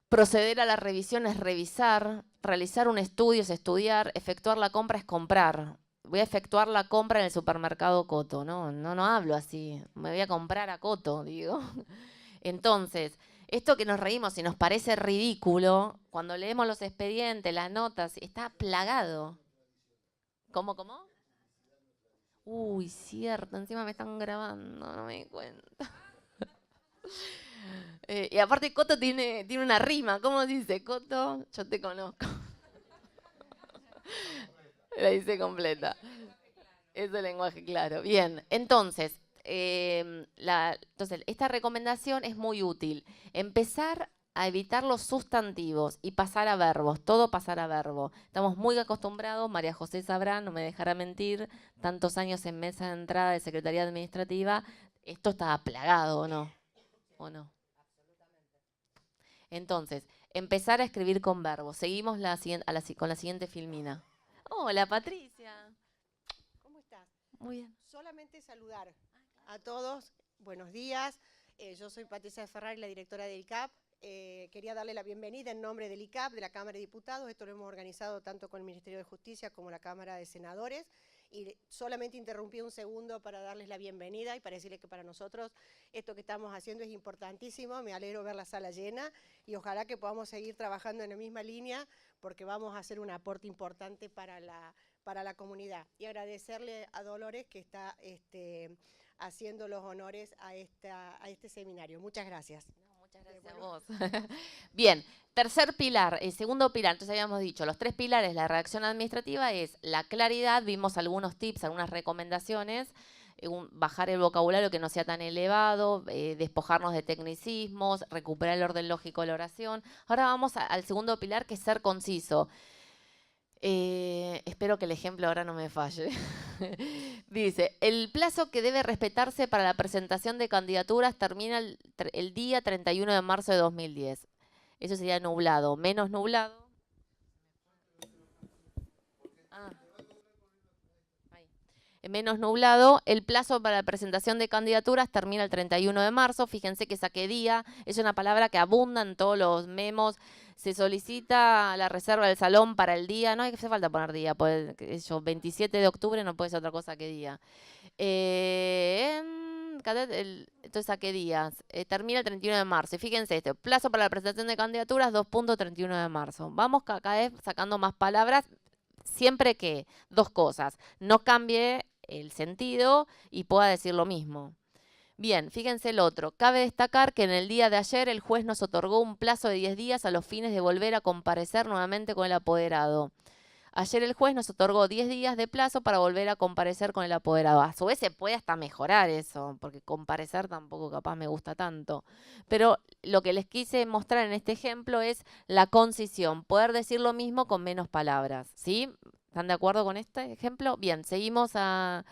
Proceder a la revisión es revisar, realizar un estudio es estudiar, efectuar la compra es comprar. Voy a efectuar la compra en el supermercado Coto, no hablo así, me voy a comprar a Coto, digo. Entonces, esto que nos reímos y nos parece ridículo, cuando leemos los expedientes, las notas, está plagado. ¿Cómo? Uy, cierto, encima me están grabando, no me di cuenta. Y aparte Coto tiene una rima, ¿cómo dice? Coto, yo te conozco. La hice completa. Es el lenguaje claro. Bien, entonces, esta recomendación es muy útil. Empezar a evitar los sustantivos y pasar a verbos, todo pasar a verbo. Estamos muy acostumbrados, María José sabrá, no me dejará mentir, tantos años en mesa de entrada de Secretaría Administrativa, esto está plagado, ¿o no? ¿O no? Entonces, empezar a escribir con verbos. Seguimos con la siguiente filmina. Hola, Patricia. ¿Cómo estás? Muy bien. Solamente saludar a todos. Buenos días. Yo soy Patricia Ferrari, la directora del ICAP. Quería darle la bienvenida en nombre del ICAP, de la Cámara de Diputados. Esto lo hemos organizado tanto con el Ministerio de Justicia como la Cámara de Senadores. Y solamente interrumpí un segundo para darles la bienvenida y para decirles que para nosotros esto que estamos haciendo es importantísimo. Me alegro ver la sala llena y ojalá que podamos seguir trabajando en la misma línea porque vamos a hacer un aporte importante para la comunidad. Y agradecerle a Dolores que está haciendo los honores a este seminario. Muchas gracias. Muchas gracias a vos. Bien, tercer pilar, segundo pilar, entonces habíamos dicho, los 3 pilares de la redacción administrativa es la claridad, vimos algunos tips, algunas recomendaciones, bajar el vocabulario que no sea tan elevado, despojarnos de tecnicismos, recuperar el orden lógico de la oración. Ahora vamos al segundo pilar, que es ser conciso. Espero que el ejemplo ahora no me falle. Dice, el plazo que debe respetarse para la presentación de candidaturas termina el día 31 de marzo de 2010. Eso sería nublado. Menos nublado. menos nublado. El plazo para la presentación de candidaturas termina el 31 de marzo. Fíjense que saqué día. Es una palabra que abunda en todos los memos. Se solicita la reserva del salón para el día. No hay que hace falta poner día. Pues, 27 de octubre no puede ser otra cosa que día. Entonces, ¿a qué días? Termina el 31 de marzo. Y fíjense esto, plazo para la presentación de candidaturas, 2.31 de marzo. Vamos cada vez sacando más palabras, siempre que dos cosas, no cambie el sentido y pueda decir lo mismo. Bien, fíjense el otro. Cabe destacar que en el día de ayer el juez nos otorgó un plazo de 10 días a los fines de volver a comparecer nuevamente con el apoderado. Ayer el juez nos otorgó 10 días de plazo para volver a comparecer con el apoderado. A su vez se puede hasta mejorar eso, porque comparecer tampoco capaz me gusta tanto. Pero lo que les quise mostrar en este ejemplo es la concisión, poder decir lo mismo con menos palabras. ¿Sí? ¿Están de acuerdo con este ejemplo? Bien, seguimos a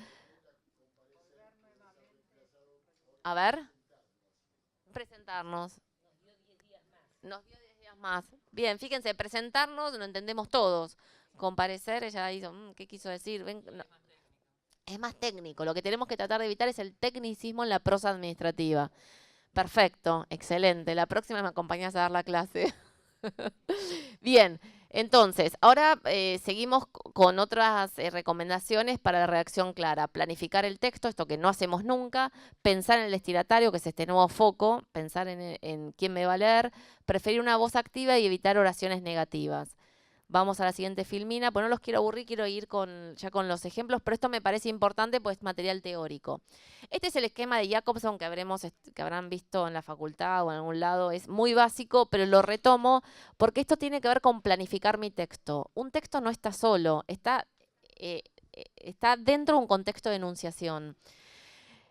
ver. Presentarnos. Nos dio 10 días más. Bien, fíjense, presentarnos lo entendemos todos. Comparecer, ella hizo, ¿qué quiso decir? No. Es más técnico. Lo que tenemos que tratar de evitar es el tecnicismo en la prosa administrativa. Perfecto, excelente. La próxima me acompañás a dar la clase. Bien, entonces, ahora seguimos con otras recomendaciones para la redacción clara. Planificar el texto, esto que no hacemos nunca. Pensar en el destinatario, que es este nuevo foco. Pensar en quién me va a leer. Preferir una voz activa y evitar oraciones negativas. Vamos a la siguiente filmina, pues no los quiero aburrir, quiero ir ya con los ejemplos, pero esto me parece importante, pues es material teórico. Este es el esquema de Jacobson que habrán visto en la facultad o en algún lado, es muy básico, pero lo retomo porque esto tiene que ver con planificar mi texto. Un texto no está solo, está dentro de un contexto de enunciación.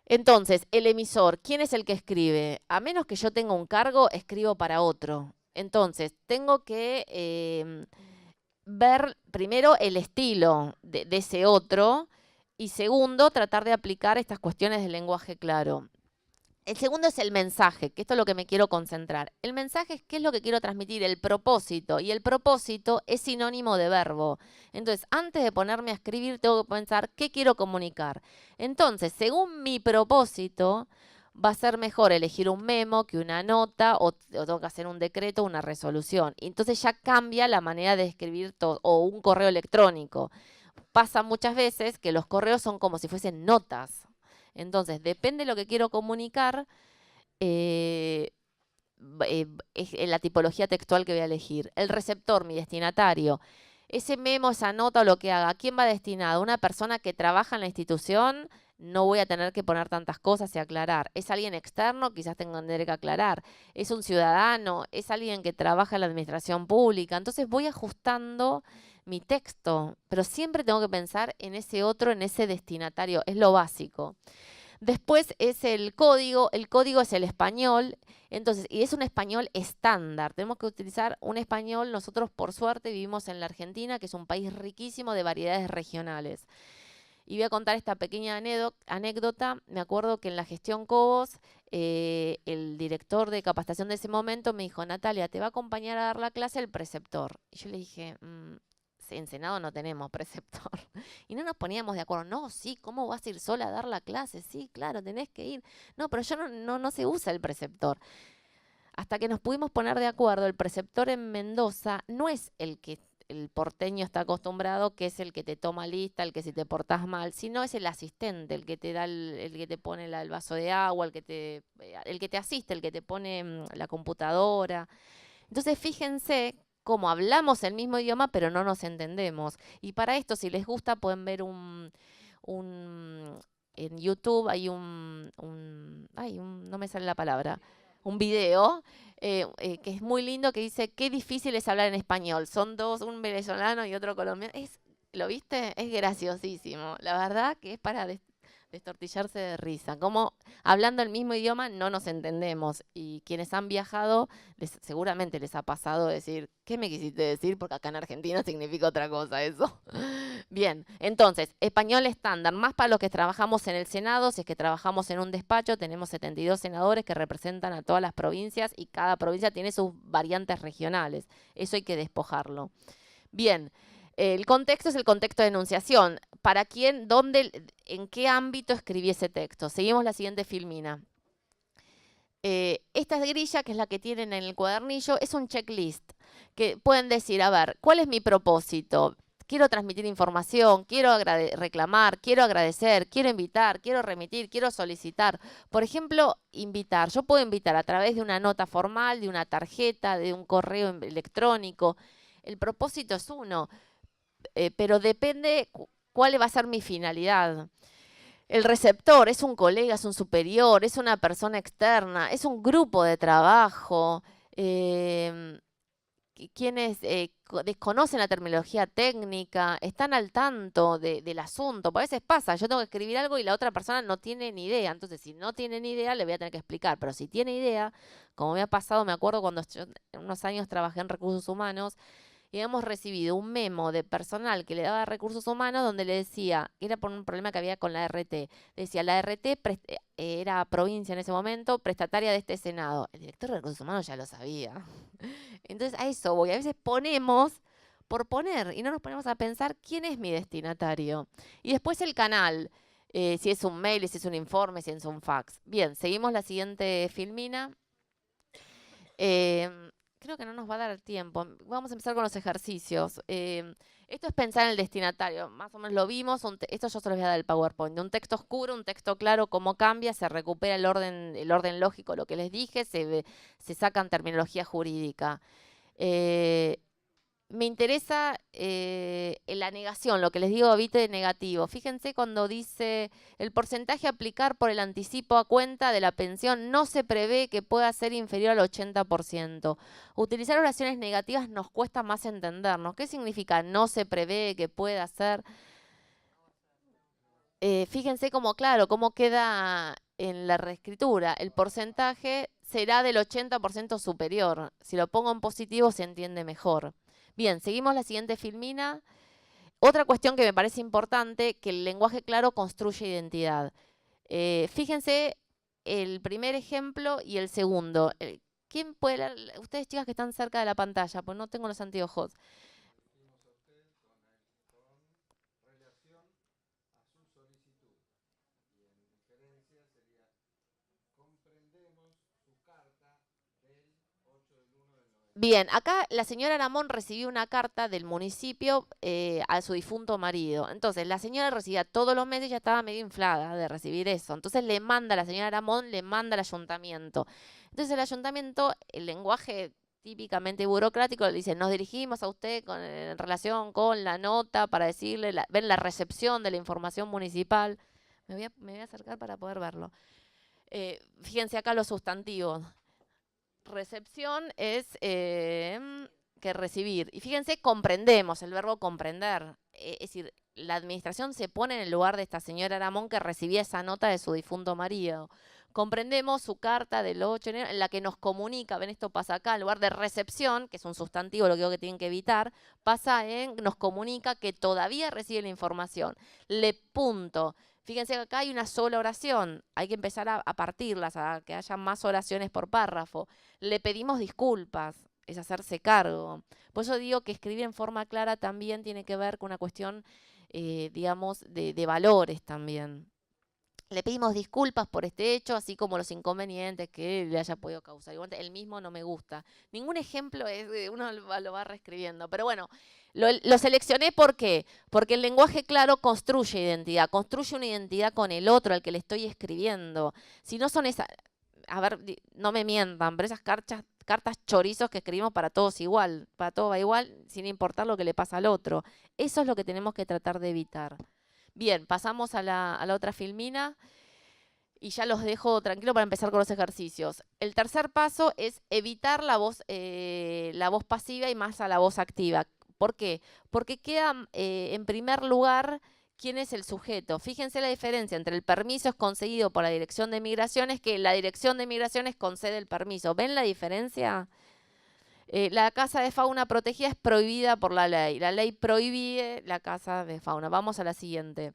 Entonces, el emisor, ¿quién es el que escribe? A menos que yo tenga un cargo, escribo para otro. Entonces, tengo que ver primero el estilo de ese otro y segundo, tratar de aplicar estas cuestiones del lenguaje claro. El segundo es el mensaje, que esto es lo que me quiero concentrar. El mensaje es qué es lo que quiero transmitir, el propósito, y el propósito es sinónimo de verbo. Entonces, antes de ponerme a escribir, tengo que pensar qué quiero comunicar. Entonces, según mi propósito, va a ser mejor elegir un memo que una nota o tengo que hacer un decreto o una resolución. Y entonces ya cambia la manera de escribir todo, o un correo electrónico. Pasa muchas veces que los correos son como si fuesen notas. Entonces, depende de lo que quiero comunicar, es la tipología textual que voy a elegir. El receptor, mi destinatario. Ese memo, esa nota o lo que haga, ¿a quién va destinado? ¿Una persona que trabaja en la institución? No voy a tener que poner tantas cosas y aclarar. ¿Es alguien externo? Quizás tendré que aclarar. ¿Es un ciudadano? ¿Es alguien que trabaja en la administración pública? Entonces voy ajustando mi texto, pero siempre tengo que pensar en ese otro, en ese destinatario. Es lo básico. Después es el código es el español, entonces, y es un español estándar. Tenemos que utilizar un español, nosotros por suerte vivimos en la Argentina, que es un país riquísimo de variedades regionales. Y voy a contar esta pequeña anécdota. Me acuerdo que en la gestión Cobos, el director de capacitación de ese momento me dijo, Natalia, te va a acompañar a dar la clase el preceptor. Y yo le dije, en Senado no tenemos preceptor. Y no nos poníamos de acuerdo. No, sí, ¿cómo vas a ir sola a dar la clase? Sí, claro, tenés que ir. No, pero yo no se usa el preceptor. Hasta que nos pudimos poner de acuerdo, el preceptor en Mendoza no es el que el porteño está acostumbrado, que es el que te toma lista, el que si te portás mal, sino es el asistente, el que te da el que te pone el vaso de agua, el que te asiste, el que te pone la computadora. Entonces, fíjense cómo hablamos el mismo idioma, pero no nos entendemos. Y para esto, si les gusta, pueden ver en YouTube hay no me sale la palabra, un video que es muy lindo, que dice qué difícil es hablar en español. Son dos, un venezolano y otro colombiano. ¿Lo viste? Es graciosísimo. La verdad que es para destortillarse de risa. Como hablando el mismo idioma no nos entendemos. Y quienes han viajado, seguramente les ha pasado decir, ¿qué me quisiste decir? Porque acá en Argentina significa otra cosa eso. Bien, entonces, español estándar, más para los que trabajamos en el Senado. Si es que trabajamos en un despacho, tenemos 72 senadores que representan a todas las provincias y cada provincia tiene sus variantes regionales. Eso hay que despojarlo. Bien. El contexto es el contexto de enunciación. ¿Para quién, dónde, en qué ámbito escribí ese texto? Seguimos la siguiente filmina. Esta grilla, que es la que tienen en el cuadernillo, es un checklist que pueden decir, a ver, ¿cuál es mi propósito? Quiero transmitir información, quiero reclamar, quiero agradecer, quiero invitar, quiero remitir, quiero solicitar. Por ejemplo, invitar. Yo puedo invitar a través de una nota formal, de una tarjeta, de un correo electrónico. El propósito es uno, pero depende cuál va a ser mi finalidad. El receptor es un colega, es un superior, es una persona externa, es un grupo de trabajo. Quienes desconocen la terminología técnica, están al tanto del asunto. A veces pasa, yo tengo que escribir algo y la otra persona no tiene ni idea. Entonces, si no tiene ni idea, le voy a tener que explicar. Pero si tiene idea, como me ha pasado, me acuerdo cuando yo unos años trabajé en recursos humanos, y hemos recibido un memo de personal que le daba recursos humanos donde le decía, era por un problema que había con la RT, decía, la RT era provincia en ese momento, prestataria de este Senado. El director de recursos humanos ya lo sabía. Entonces a eso voy, a veces ponemos por poner y no nos ponemos a pensar quién es mi destinatario. Y después el canal, si es un mail, si es un informe, si es un fax. Bien, seguimos la siguiente filmina. Creo que no nos va a dar tiempo. Vamos a empezar con los ejercicios. Esto es pensar en el destinatario. Más o menos lo vimos. Esto yo se los voy a dar el PowerPoint. De un texto oscuro, un texto claro, cómo cambia, se recupera el orden lógico, lo que les dije, se sacan terminología jurídica. Me interesa la negación, lo que les digo, evite negativo. Fíjense cuando dice el porcentaje a aplicar por el anticipo a cuenta de la pensión no se prevé que pueda ser inferior al 80%. Utilizar oraciones negativas nos cuesta más entendernos. ¿Qué significa no se prevé que pueda ser? Fíjense cómo, claro, cómo queda en la reescritura. El porcentaje será del 80% superior. Si lo pongo en positivo se entiende mejor. Bien, seguimos la siguiente filmina. Otra cuestión que me parece importante, que el lenguaje claro construye identidad. Fíjense el primer ejemplo y el segundo. ¿Quién puede leer? Ustedes, chicas que están cerca de la pantalla, pues no tengo los anteojos. Bien, acá la señora Aramón recibió una carta del municipio a su difunto marido. Entonces, la señora recibía todos los meses, ya estaba medio inflada de recibir eso. Entonces, la señora Aramón le manda al ayuntamiento. Entonces, el ayuntamiento, el lenguaje típicamente burocrático, le dice, nos dirigimos a usted en relación con la nota para decirle, ven la recepción de la información municipal. Me voy a acercar para poder verlo. Fíjense acá los sustantivos. Recepción es que recibir. Y fíjense, comprendemos, el verbo comprender. Es decir, la administración se pone en el lugar de esta señora Aramón que recibía esa nota de su difunto marido. Comprendemos su carta del 8 de enero en la que nos comunica, ven, esto pasa acá, en lugar de recepción, que es un sustantivo, lo que digo que tienen que evitar, pasa en nos comunica que todavía recibe la información. Le punto. Fíjense que acá hay una sola oración, hay que empezar a partirlas, a que haya más oraciones por párrafo. Le pedimos disculpas, es hacerse cargo. Por eso digo que escribir en forma clara también tiene que ver con una cuestión, digamos, de valores también. Le pedimos disculpas por este hecho, así como los inconvenientes que le haya podido causar. Igual el mismo no me gusta. Ningún ejemplo uno lo va reescribiendo, pero bueno, lo seleccioné ¿por qué? Porque el lenguaje claro construye identidad, construye una identidad con el otro al que le estoy escribiendo. Si no son esas, a ver, no me mientan, pero esas cartas chorizos que escribimos para todos igual, para todo va igual, sin importar lo que le pasa al otro. Eso es lo que tenemos que tratar de evitar. Bien, pasamos a la otra filmina y ya los dejo tranquilos para empezar con los ejercicios. El tercer paso es evitar la voz pasiva y más a la voz activa. ¿Por qué? Porque queda en primer lugar quién es el sujeto. Fíjense la diferencia entre el permiso es concedido por la Dirección de Migraciones, que la Dirección de Migraciones concede el permiso. ¿Ven la diferencia? La caza de fauna protegida es prohibida por la ley. La ley prohíbe la caza de fauna. Vamos a la siguiente.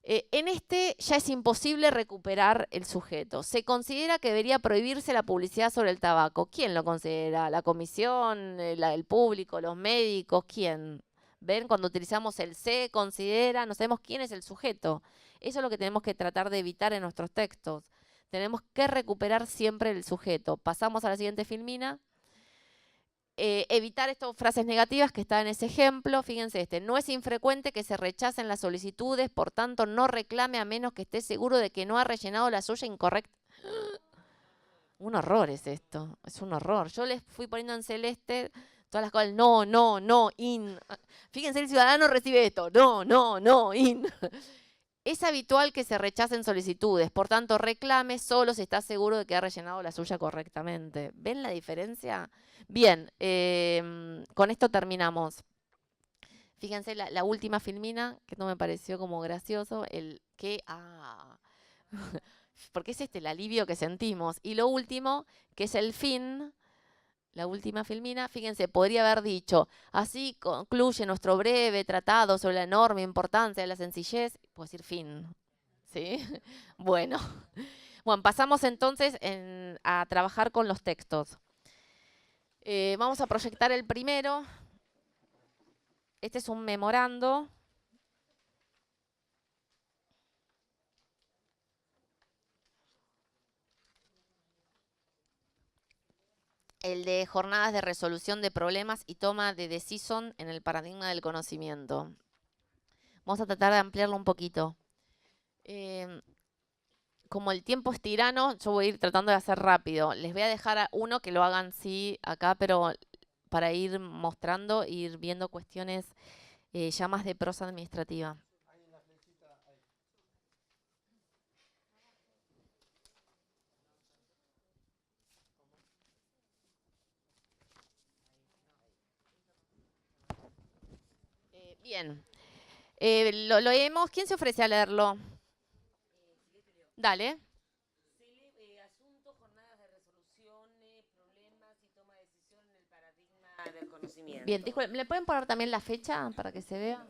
En este ya es imposible recuperar el sujeto. Se considera que debería prohibirse la publicidad sobre el tabaco. ¿Quién lo considera? ¿La comisión? ¿El público? ¿Los médicos? ¿Quién? ¿Ven? Cuando utilizamos el se, considera, no sabemos quién es el sujeto. Eso es lo que tenemos que tratar de evitar en nuestros textos. Tenemos que recuperar siempre el sujeto. Pasamos a la siguiente filmina. Evitar estas frases negativas que está en ese ejemplo. Fíjense no es infrecuente que se rechacen las solicitudes, por tanto no reclame a menos que esté seguro de que no ha rellenado la suya incorrecta. Un horror es esto, es un horror. Yo les fui poniendo en celeste todas las cosas, no, no, no, in. Fíjense, el ciudadano recibe esto, no, no, no, in. Es habitual que se rechacen solicitudes, por tanto reclame solo si está seguro de que ha rellenado la suya correctamente. ¿Ven la diferencia? Bien, con esto terminamos. Fíjense la última filmina, que no me pareció como gracioso, porque es el alivio que sentimos. Y lo último, que es el fin, la última filmina, fíjense, podría haber dicho, así concluye nuestro breve tratado sobre la enorme importancia de la sencillez, puedo decir fin, ¿sí? Bueno, pasamos entonces a trabajar con los textos. Vamos a proyectar el primero. Este es un memorando. El de jornadas de resolución de problemas y toma de decisión en el paradigma del conocimiento. Vamos a tratar de ampliarlo un poquito. Como el tiempo es tirano, yo voy a ir tratando de hacer rápido. Les voy a dejar uno que lo hagan sí acá, pero para ir mostrando, ir viendo cuestiones ya más de prosa administrativa. Bien. Lo leemos. ¿Quién se ofrece a leerlo? Dale. Asunto, jornadas de resolución, problemas y toma de decisión en el paradigma del conocimiento. Bien, ¿le pueden poner también la fecha para que se vea?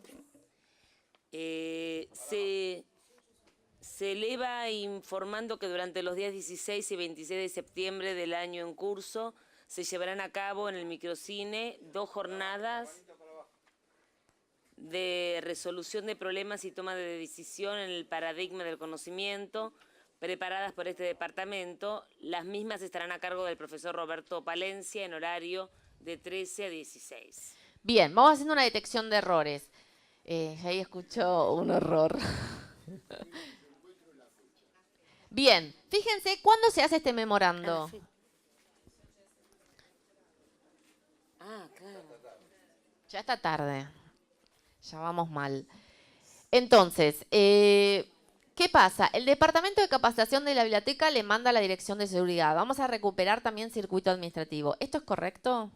Se eleva informando que durante los días 16 y 26 de septiembre del año en curso se llevarán a cabo en el microcine 2 jornadas de resolución de problemas y toma de decisión en el paradigma del conocimiento, preparadas por este departamento. Las mismas estarán a cargo del profesor Roberto Palencia en horario de 13 a 16. Bien, vamos haciendo una detección de errores. Ahí escucho un horror. Bien, fíjense, ¿cuándo se hace este memorando? Claro. Ya está tarde. Ya vamos mal. Entonces, ¿qué pasa? El Departamento de Capacitación de la Biblioteca le manda a la Dirección de Seguridad. Vamos a recuperar también circuito administrativo. ¿Esto es correcto?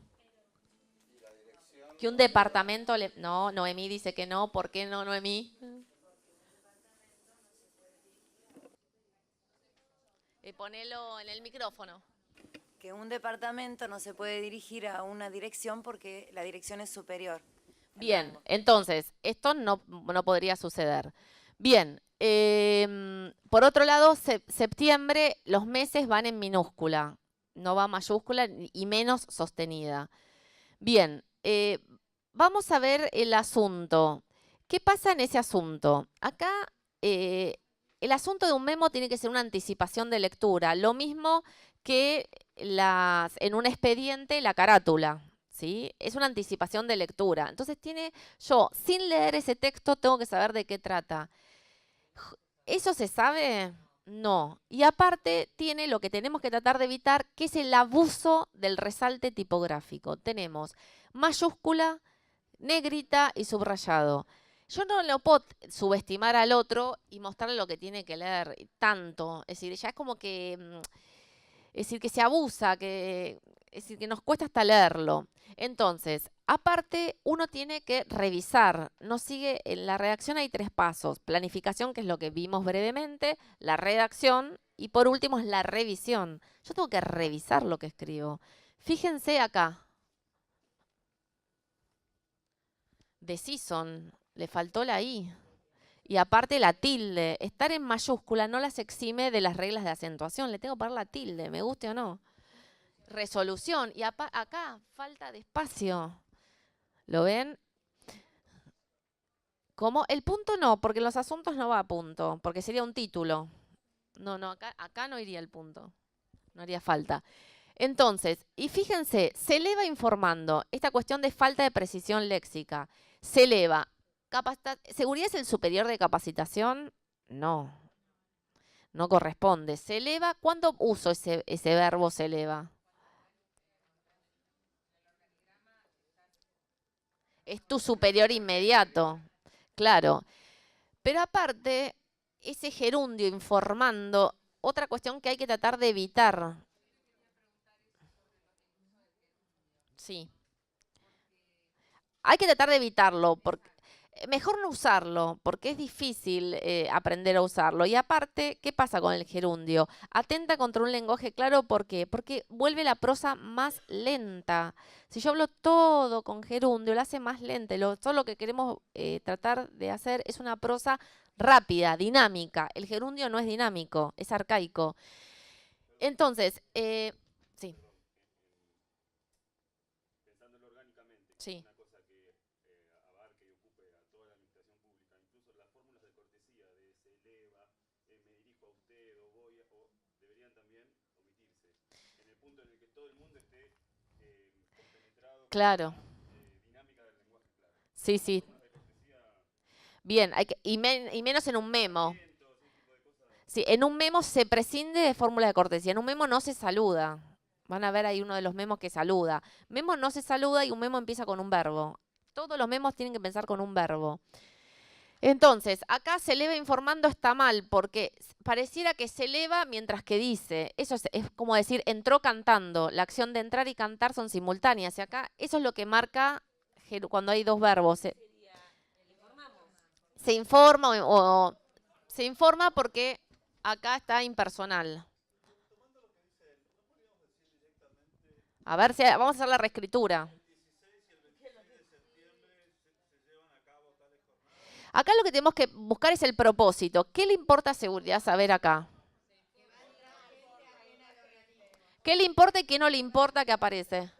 Que un departamento le... No, Noemí dice que no. ¿Por qué no, Noemí? Ponelo en el micrófono. Que un departamento no se puede dirigir a una dirección porque la dirección es superior. Bien, entonces, esto no podría suceder. Bien, por otro lado, septiembre, los meses van en minúscula, no va mayúscula y menos sostenida. Bien, vamos a ver el asunto. ¿Qué pasa en ese asunto? Acá, el asunto de un memo tiene que ser una anticipación de lectura, lo mismo que en un expediente la carátula. ¿Sí? Es una anticipación de lectura. Entonces yo, sin leer ese texto, tengo que saber de qué trata. ¿Eso se sabe? No. Y aparte tiene lo que tenemos que tratar de evitar, que es el abuso del resalte tipográfico. Tenemos mayúscula, negrita y subrayado. Yo no lo puedo subestimar al otro y mostrarle lo que tiene que leer tanto. Es decir, ya es como que... Es decir, que se abusa, es decir, que nos cuesta hasta leerlo. Entonces, aparte, uno tiene que revisar. En la redacción hay 3 pasos. Planificación, que es lo que vimos brevemente, la redacción y por último es la revisión. Yo tengo que revisar lo que escribo. Fíjense acá. Decision, le faltó la I. Y aparte la tilde, estar en mayúscula no las exime de las reglas de acentuación. Le tengo que poner la tilde, me guste o no. Resolución. Y acá falta de espacio. ¿Lo ven? ¿Cómo? El punto no, porque en los asuntos no va a punto, porque sería un título. No, acá no iría el punto. No haría falta. Entonces, y fíjense, se eleva informando esta cuestión de falta de precisión léxica. Se eleva. ¿Seguridad es el superior de capacitación? No, no corresponde. Se eleva. ¿Cuándo uso ese verbo se eleva? Es tu superior inmediato. Claro. Pero aparte, ese gerundio informando, otra cuestión que hay que tratar de evitar. Sí. Hay que tratar de evitarlo, porque mejor no usarlo, porque es difícil aprender a usarlo. Y aparte, ¿qué pasa con el gerundio? Atenta contra un lenguaje claro, ¿por qué? Porque vuelve la prosa más lenta. Si yo hablo todo con gerundio, lo hace más lenta. Todo lo que queremos tratar de hacer es una prosa rápida, dinámica. El gerundio no es dinámico, es arcaico. Entonces, sí. Pensándolo orgánicamente, Sí. una cosa que abarque y ocupe a toda la administración pública, incluso las fórmulas de cortesía de se eleva, me dirijo a usted o voy a, o deberían también omitirse. En el punto en el que todo el mundo esté compenetrado Claro. con la dinámica del lenguaje claro. Sí, sí. Bien, y menos en un memo. Sí, en un memo se prescinde de fórmula de cortesía. En un memo no se saluda. Van a ver ahí uno de los memos que saluda. Memo no se saluda y un memo empieza con un verbo. Todos los memos tienen que empezar con un verbo. Entonces, acá se eleva informando está mal, porque pareciera que se eleva mientras que dice. Eso es como decir, entró cantando. La acción de entrar y cantar son simultáneas. Y acá eso es lo que marca cuando hay dos verbos. Se informa o se informa porque acá está impersonal. A ver si vamos a hacer la reescritura. Acá lo que tenemos que buscar es el propósito. ¿Qué le importa a seguridad saber acá? ¿Qué le importa y qué no le importa que aparece?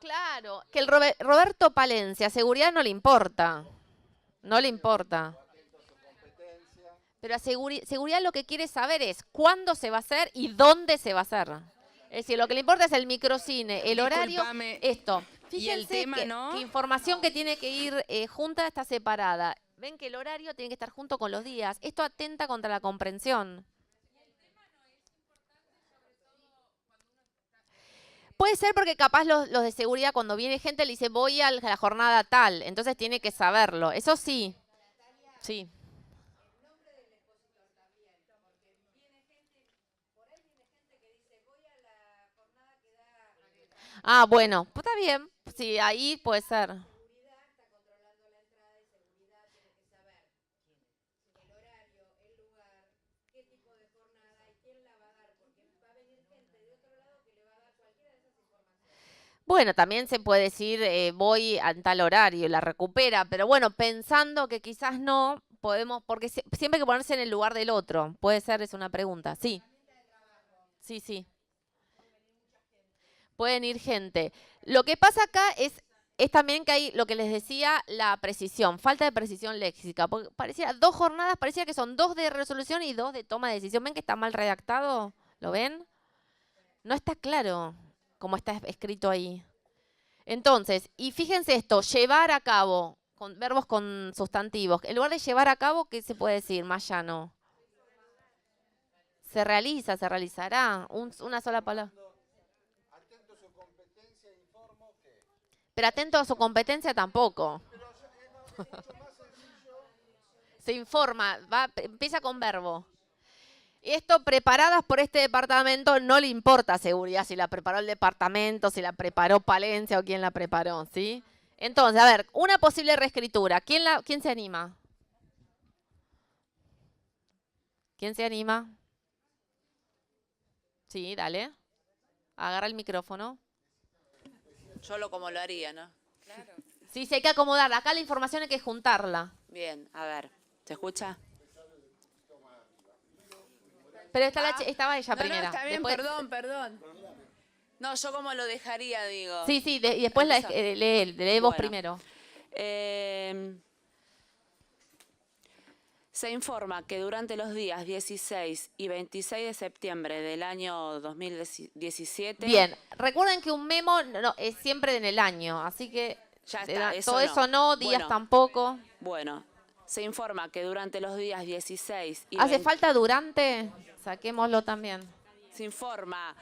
Claro, que el Roberto Palencia, seguridad no le importa. No le importa. Pero a seguridad lo que quiere saber es cuándo se va a hacer y dónde se va a hacer. Es decir, lo que le importa es el microcine, el horario, Discúlpame, esto. y Fíjense el tema, que, ¿no? que información que tiene que ir junta está separada. Ven que el horario tiene que estar junto con los días. Esto atenta contra la comprensión. Puede ser porque capaz los de seguridad cuando viene gente le dice voy a la jornada tal, entonces tiene que saberlo. Eso sí. Sí. Ah, bueno, pues está bien. Sí, ahí puede ser. Bueno, también se puede decir voy a tal horario, la recupera, pero bueno, pensando que quizás no podemos, porque siempre hay que ponerse en el lugar del otro. Puede ser, es una pregunta. Sí. Sí, sí. Pueden ir gente. Lo que pasa acá es también que hay, lo que les decía, la precisión, falta de precisión léxica. Porque parecía 2 jornadas, parecía que son 2 de resolución y 2 de toma de decisión. ¿Ven que está mal redactado? ¿Lo ven? No está claro cómo está escrito ahí. Entonces, y fíjense esto, llevar a cabo, con verbos con sustantivos. En lugar de llevar a cabo, ¿qué se puede decir? Más llano. Se realiza, se realizará. Una sola palabra. Pero atento a su competencia tampoco. Se informa, empieza con verbo. Esto, preparadas por este departamento, no le importa seguridad si la preparó el departamento, si la preparó Palencia o quién la preparó, ¿sí? Entonces, a ver, una posible reescritura. ¿Quién se anima? ¿Quién se anima? Sí, dale. Agarra el micrófono. Solo como lo haría, ¿no? Sí, sí, hay que acomodarla. Acá la información hay que juntarla. Bien, a ver, ¿se escucha? Pero estaba ella No, primera. no, está bien, Después- perdón. No, yo como lo dejaría, digo. Sí, y después lee vos Bueno. primero. Se informa que durante los días 16 y 26 de septiembre del año 2017... Bien, recuerden que un memo es siempre en el año, así que Ya está, todo eso no, días Bueno, tampoco. Bueno, se informa que durante los días 16 y ¿Hace 20 falta durante? Saquémoslo también. Se informa...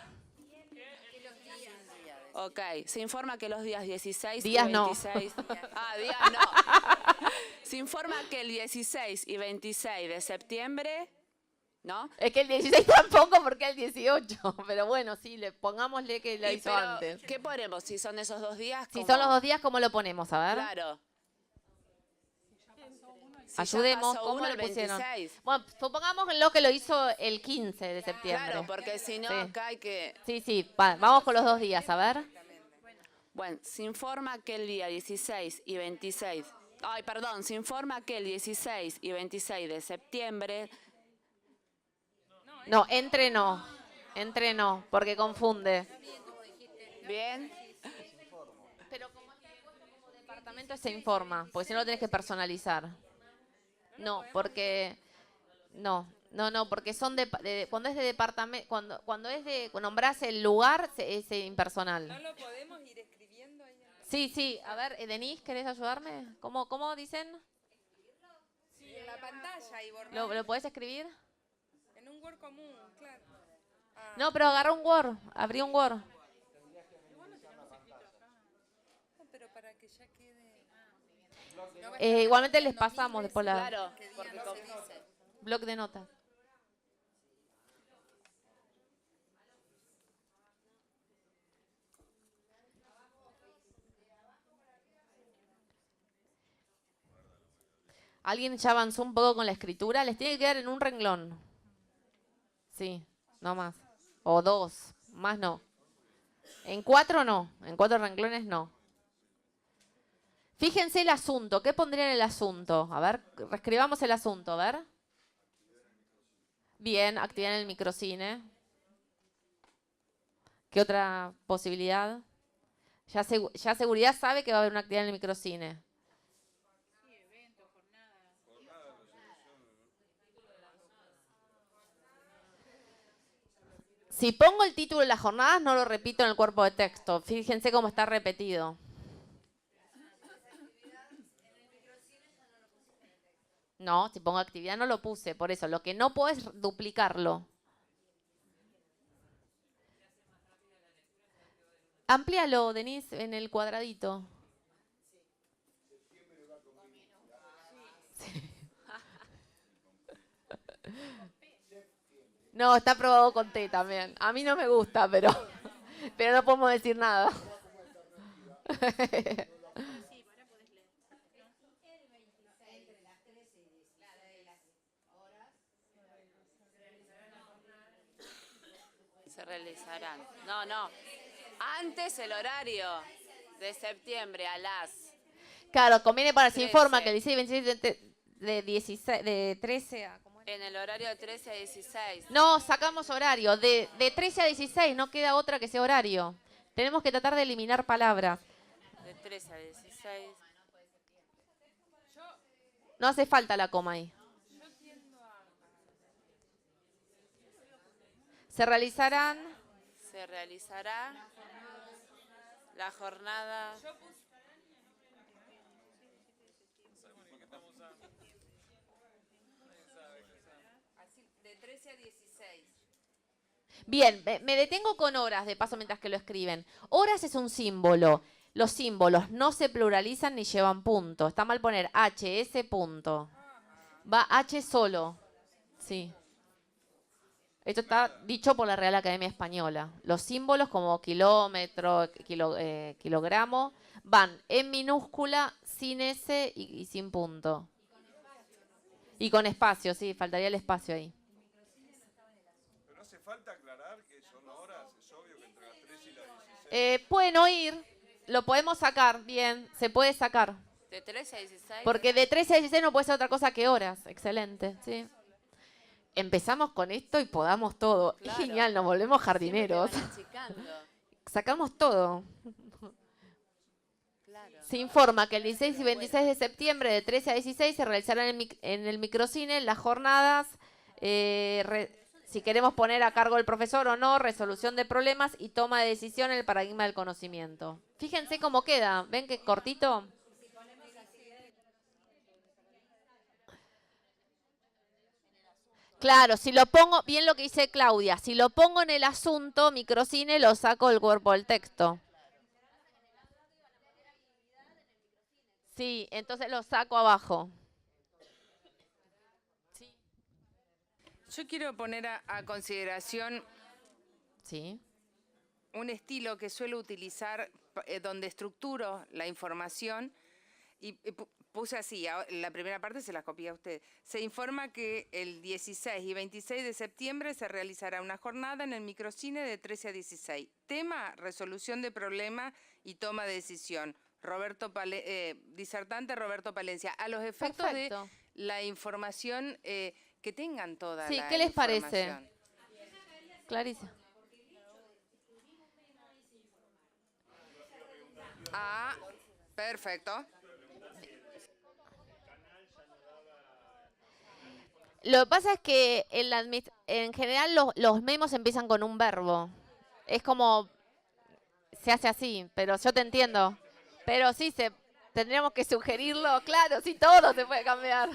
Ok, se informa que los días 16 Días y no. 26... días no. Se informa que el 16 y 26 de septiembre, ¿no? Es que el 16 tampoco porque el 18, pero bueno, sí, pongámosle que la Y hizo pero, antes. ¿qué ponemos? Si son esos 2 días, Si ¿cómo? son los 2 días, ¿cómo lo ponemos? A ver. Claro. Si ya Ayudemos, pasó ¿cómo uno, le el pusieron? 26. Bueno, supongamos que lo hizo el 15 de septiembre. Claro, porque si no, Sí. acá hay que... Sí, vamos con los 2 días, a ver. Bueno, se informa que el día 16 y 26... se informa que el 16 y 26 de septiembre... No, entre no, porque confunde. Bien. Pero como departamento se informa, porque si no lo tenés que personalizar. No, porque porque son cuando es de departamento, cuando es de nombrás el lugar es impersonal. ¿No lo podemos ir escribiendo ahí? Sí, a ver, Denise, ¿querés ayudarme? ¿Cómo dicen? Sí, en la pantalla y borrar. ¿Lo podés escribir? En un Word común, claro. No, pero agarra un Word, abrí un Word. Pero para que ya quede... Igualmente les pasamos después la Claro, ¿Qué día porque no con- se dice? bloc de notas. ¿Alguien ya avanzó un poco con la escritura? Les tiene que quedar en un renglón. Sí, no más. O 2, más no. En 4 no, en 4 renglones no. Fíjense el asunto, ¿qué pondría en el asunto? A ver, reescribamos el asunto, a ver. Bien, actividad en el microcine. ¿Qué otra posibilidad? Ya seguridad sabe que va a haber una actividad en el microcine. Si pongo el título de las jornadas, no lo repito en el cuerpo de texto. Fíjense cómo está repetido. No, si pongo actividad no lo puse, por eso. Lo que no puedo es duplicarlo. Amplíalo, Denise, en el cuadradito. Sí. No, está probado con T también. A mí no me gusta, pero no podemos decir nada. Se realizarán. No. Antes el horario de septiembre a las... Claro, conviene para se 13. informa que el 16 y 26 de 13 a... ¿cómo era? En el horario de 13 a 16. No, sacamos horario. De 13 a 16 no queda otra que sea horario. Tenemos que tratar de eliminar palabras. De 13 a 16. No hace falta la coma ahí. Se realizará la jornada... De 13 a 16. Bien, me detengo con horas de paso mientras que lo escriben. Horas es un símbolo. Los símbolos no se pluralizan ni llevan punto. Está mal poner HS punto. Va H solo. Sí. Esto está dicho por la Real Academia Española. Los símbolos como kilómetro, kilogramo, van en minúscula, sin S y sin punto. Y con espacio, sí, faltaría el espacio ahí. Pero no hace falta aclarar que son horas, es obvio que entre las 13 y las 16. Pueden oír, lo podemos sacar, bien, se puede sacar. De 13 a 16. Porque de 13 a 16 no puede ser otra cosa que horas, excelente, sí. empezamos con esto y podamos todo. Es Claro. genial, nos volvemos jardineros. Siempre te van achicando. Sacamos todo. Claro. Se informa que el 16 y 26 de septiembre de 13 a 16 se realizarán en el microcine las jornadas, si queremos poner a cargo del profesor o no, resolución de problemas y toma de decisión en el paradigma del conocimiento. Fíjense cómo queda, ¿ven qué cortito? Claro, si lo pongo, bien lo que dice Claudia, si lo pongo en el asunto, microcine, lo saco del cuerpo del texto. Sí, entonces lo saco abajo. Sí. Yo quiero poner a consideración Sí. un estilo que suelo utilizar donde estructuro la información y puse así, la primera parte se la copié a usted. Se informa que el 16 y 26 de septiembre se realizará una jornada en el microcine de 13 a 16. Tema, resolución de problema y toma de decisión. Disertante Roberto Palencia. A los efectos Perfecto. de la información que tengan toda Sí, la ¿qué les parece? información. Clarice. Ah, perfecto. Lo que pasa es que en general los memos empiezan con un verbo. Es como, se hace así, pero yo te entiendo. Pero sí, tendríamos que sugerirlo, claro, sí, todo se puede cambiar.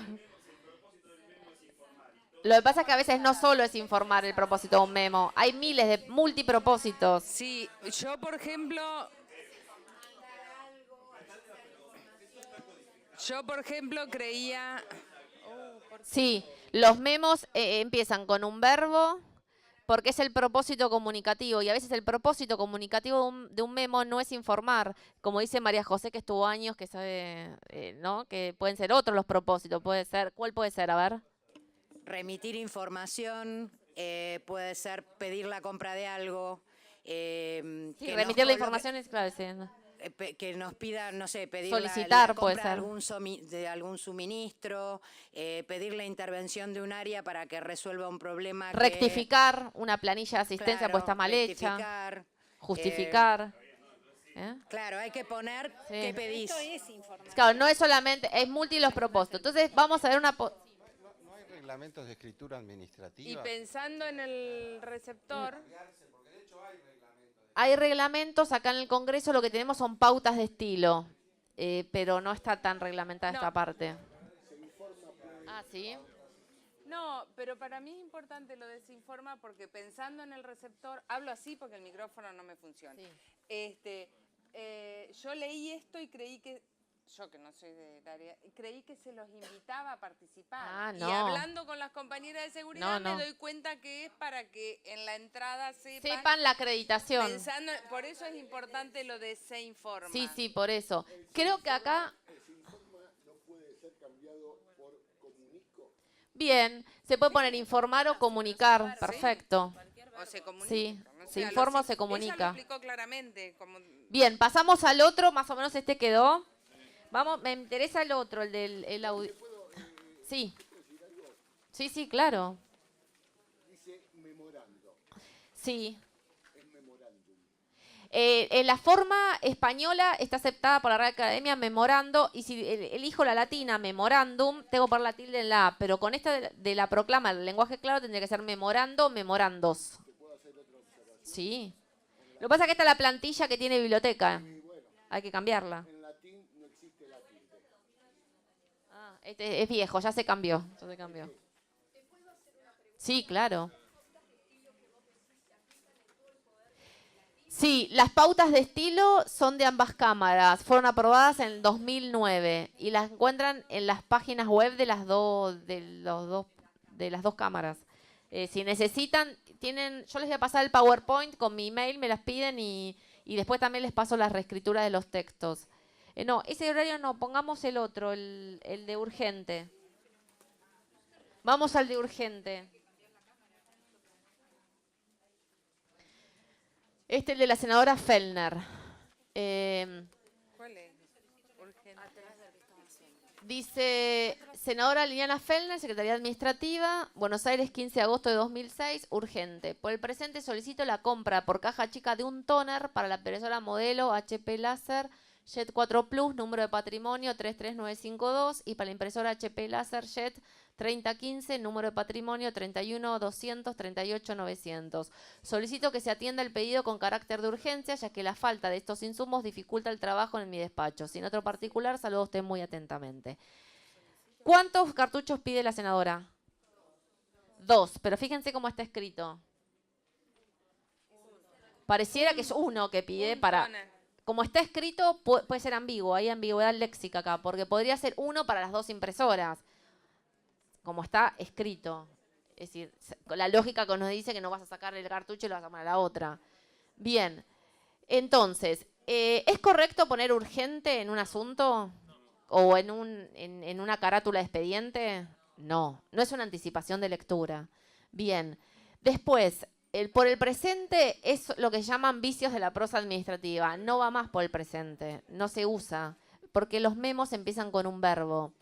Lo que pasa es que a veces no solo es informar el propósito de un memo, hay miles de multipropósitos. Sí, yo por ejemplo creía... Sí, los memos empiezan con un verbo porque es el propósito comunicativo y a veces el propósito comunicativo de un memo no es informar, como dice María José que estuvo años, que sabe, ¿no? Que pueden ser otros los propósitos, puede ser, ¿cuál puede ser? A ver. Remitir información, puede ser pedir la compra de algo. Sí, remitir la información es claro, sí, ¿no? Que nos pidan, no sé, pedir Solicitar, la puede compra ser. de algún suministro, pedir la intervención de un área para que resuelva un problema. Rectificar una planilla de asistencia Claro, pues está mal hecha. rectificar, Justificar. Claro, hay que poner Sí. qué pedís. Claro, no es solamente, es múltiples los propósitos. Entonces vamos a ver una... ¿No hay reglamentos de escritura administrativa? Y pensando en el receptor... Hay reglamentos, acá en el Congreso lo que tenemos son pautas de estilo, pero no está tan reglamentada esta parte. Ah, ¿sí? No, pero para mí es importante lo de se informa porque pensando en el receptor, hablo así porque el micrófono no me funciona. Sí. Yo leí esto y creí que, yo que no soy del área, creí que se los invitaba a participar. Ah, Y no. hablando con las compañeras de seguridad No, no. me doy cuenta que es para que en la entrada Sepan la acreditación. Pensando, por eso es importante lo de se informa. Sí, sí, por eso. Creo que acá... Bien, se puede poner informar o comunicar, perfecto. O se comunica. Sí, O se sea, informa o se Ella comunica. lo explicó claramente. Bien, pasamos al otro, más o menos este quedó. Vamos, me interesa el otro, el del audio. Sí. Sí, sí, claro. Dice memorando. Sí. Es memorándum. En la forma española está aceptada por la Real Academia memorando, y si elijo la latina memorándum, tengo que poner la tilde en la A, pero con esta de la proclama, el lenguaje claro, tendría que ser memorando, memorandos. Sí. Lo que pasa es que esta es la plantilla que tiene biblioteca. Hay que cambiarla. En latín no existe la tilde. Ah, este es viejo, ya se cambió. Ya se cambió. Sí, claro. Sí, las pautas de estilo son de ambas cámaras. Fueron aprobadas en el 2009 y las encuentran en las páginas web de las dos cámaras. Si necesitan, yo les voy a pasar el PowerPoint con mi email, me las piden y después también les paso las reescrituras de los textos. No, ese horario no, pongamos el otro, el de urgente. Vamos al de urgente. Este es el de la senadora Fellner. ¿Cuál es? Urgente. Dice, senadora Liliana Fellner, Secretaría Administrativa, Buenos Aires, 15 de agosto de 2006, urgente. Por el presente solicito la compra por caja chica de un tóner para la impresora modelo HP Láser Jet 4 Plus, número de patrimonio 33952, y para la impresora HP Láser Jet 3015, número de patrimonio 31200-38900. Solicito que se atienda el pedido con carácter de urgencia, ya que la falta de estos insumos dificulta el trabajo en mi despacho. Sin otro particular, saludo a usted muy atentamente. ¿Cuántos cartuchos pide la senadora? 2, pero fíjense cómo está escrito. Pareciera que es uno que pide para... Como está escrito, puede ser ambiguo, hay ambigüedad léxica acá, porque podría ser uno para las 2 impresoras, como está escrito. Es decir, la lógica que nos dice que no vas a sacarle el cartucho y lo vas a poner a la otra. Bien, entonces, ¿es correcto poner urgente en un asunto? ¿O en una carátula de expediente? No, no es una anticipación de lectura. Bien, después, por el presente es lo que llaman vicios de la prosa administrativa. No va más por el presente, no se usa, porque los memos empiezan con un verbo.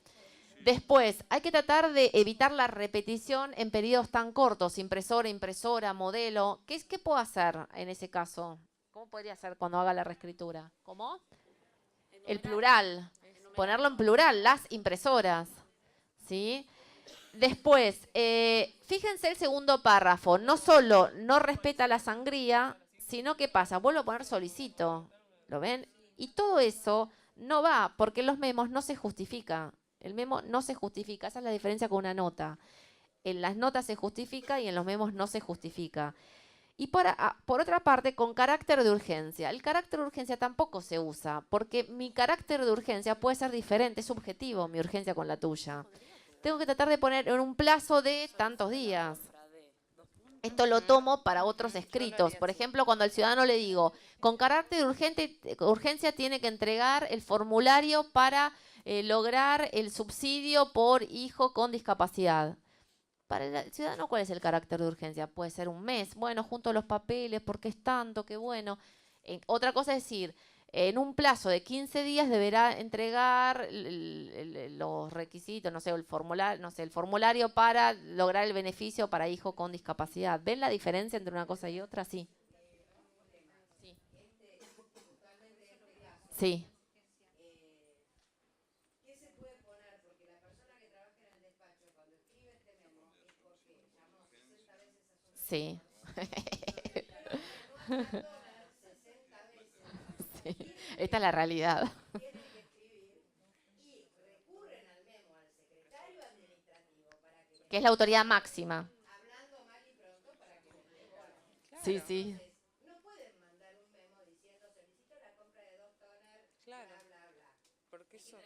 Después, hay que tratar de evitar la repetición en periodos tan cortos, impresora, modelo. ¿Qué puedo hacer en ese caso? ¿Cómo podría ser cuando haga la reescritura? ¿Cómo? El plural. Ponerlo en plural, las impresoras. ¿Sí? Después, fíjense el segundo párrafo. No solo no respeta la sangría, sino que pasa, vuelvo a poner solicito. ¿Lo ven? Y todo eso no va, porque en los memos no se justifica. El memo no se justifica, esa es la diferencia con una nota. En las notas se justifica y en los memos no se justifica. Y por otra parte, con carácter de urgencia. El carácter de urgencia tampoco se usa, porque mi carácter de urgencia puede ser diferente, es subjetivo mi urgencia con la tuya. Tengo que tratar de poner en un plazo de tantos días. Esto lo tomo para otros escritos. Por ejemplo, cuando al ciudadano le digo, con carácter de urgencia tiene que entregar el formulario para lograr el subsidio por hijo con discapacidad. Para el ciudadano, ¿cuál es el carácter de urgencia? Puede ser un mes. Bueno, junto los papeles, porque es tanto, qué bueno. Otra cosa es decir, en un plazo de 15 días deberá entregar los requisitos, no sé, el formulario para lograr el beneficio para hijo con discapacidad. ¿Ven la diferencia entre una cosa y otra? Sí. Sí. Sí. Sí. Esta es la realidad. Que es la autoridad máxima. Sí, sí. Claro. Porque eso...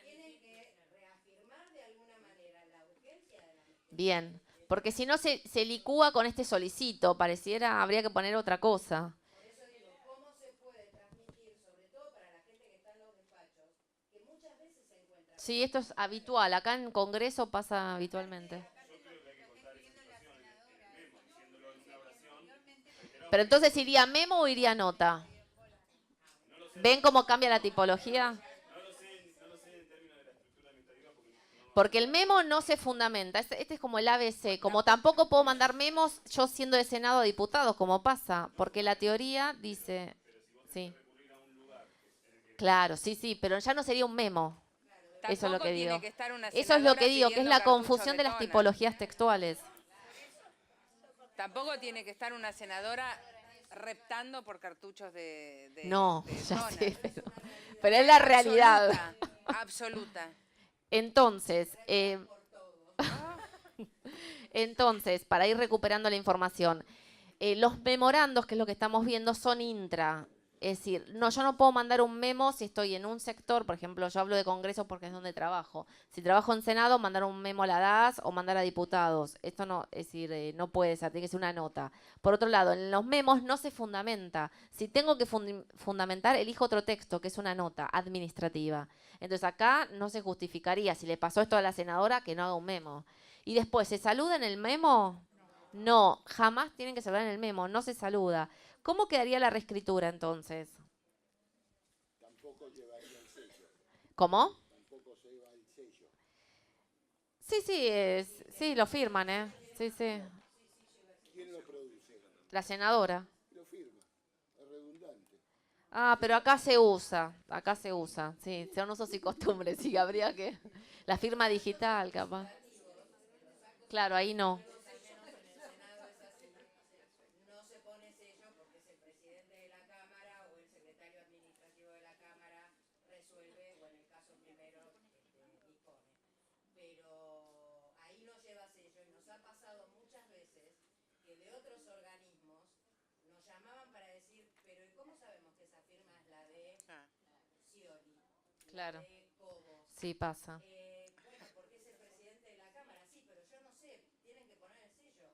Bien. Porque si no se licúa con este solicito, pareciera, habría que poner otra cosa. Por eso digo, ¿cómo se puede transmitir, sobre todo para la gente que está en los despachos, que muchas veces se encuentra... Sí, esto es habitual, acá en Congreso pasa habitualmente. Pero entonces, ¿iría memo o iría nota? ¿Ven cómo cambia la tipología? Porque el memo no se fundamenta. Este es como el ABC. Como tampoco puedo mandar memos yo siendo de Senado a diputados, como pasa. Porque la teoría dice... Sí. Claro, sí, pero ya no sería un memo. Eso es lo que digo. Eso es lo que digo, que es la confusión de las tipologías textuales. Tampoco tiene que estar una senadora reptando por cartuchos de no, de ya toner. sé, pero es la realidad. Absoluta. Entonces, para ir recuperando la información, los memorandos, que es lo que estamos viendo, son intra. Es decir, yo no puedo mandar un memo si estoy en un sector, por ejemplo, yo hablo de Congreso porque es donde trabajo. Si trabajo en Senado, mandar un memo a la DAS o mandar a diputados. Esto no, es decir, no puede ser, tiene que ser una nota. Por otro lado, en los memos no se fundamenta. Si tengo que fundamentar, elijo otro texto, que es una nota administrativa. Entonces acá no se justificaría, si le pasó esto a la senadora, que no haga un memo. Y después, ¿se saluda en el memo? No, jamás tienen que saludar en el memo, no se saluda. ¿Cómo quedaría la reescritura entonces? Tampoco llevaría el sello. ¿Cómo? Tampoco se lleva el sello. Sí, sí, lo firman, ¿eh? Sí, sí. ¿Quién lo produce? La senadora. Lo firma. Es redundante. Ah, pero acá se usa, sí, son usos y costumbres, sí, habría que... La firma digital, capaz. Claro, ahí no. No se pone sello porque es el presidente de la Cámara o el secretario administrativo de la Cámara resuelve, o en el caso primero dispone. Pero ahí no lleva sello y nos ha pasado muchas veces que de otros organismos nos llamaban para decir, pero ¿y cómo sabemos que esa firma es la de Scioli? Claro. La de Cobos. Sí, pasa. Bueno, porque es el presidente de la Cámara, sí, pero yo no sé, tienen que poner el sello.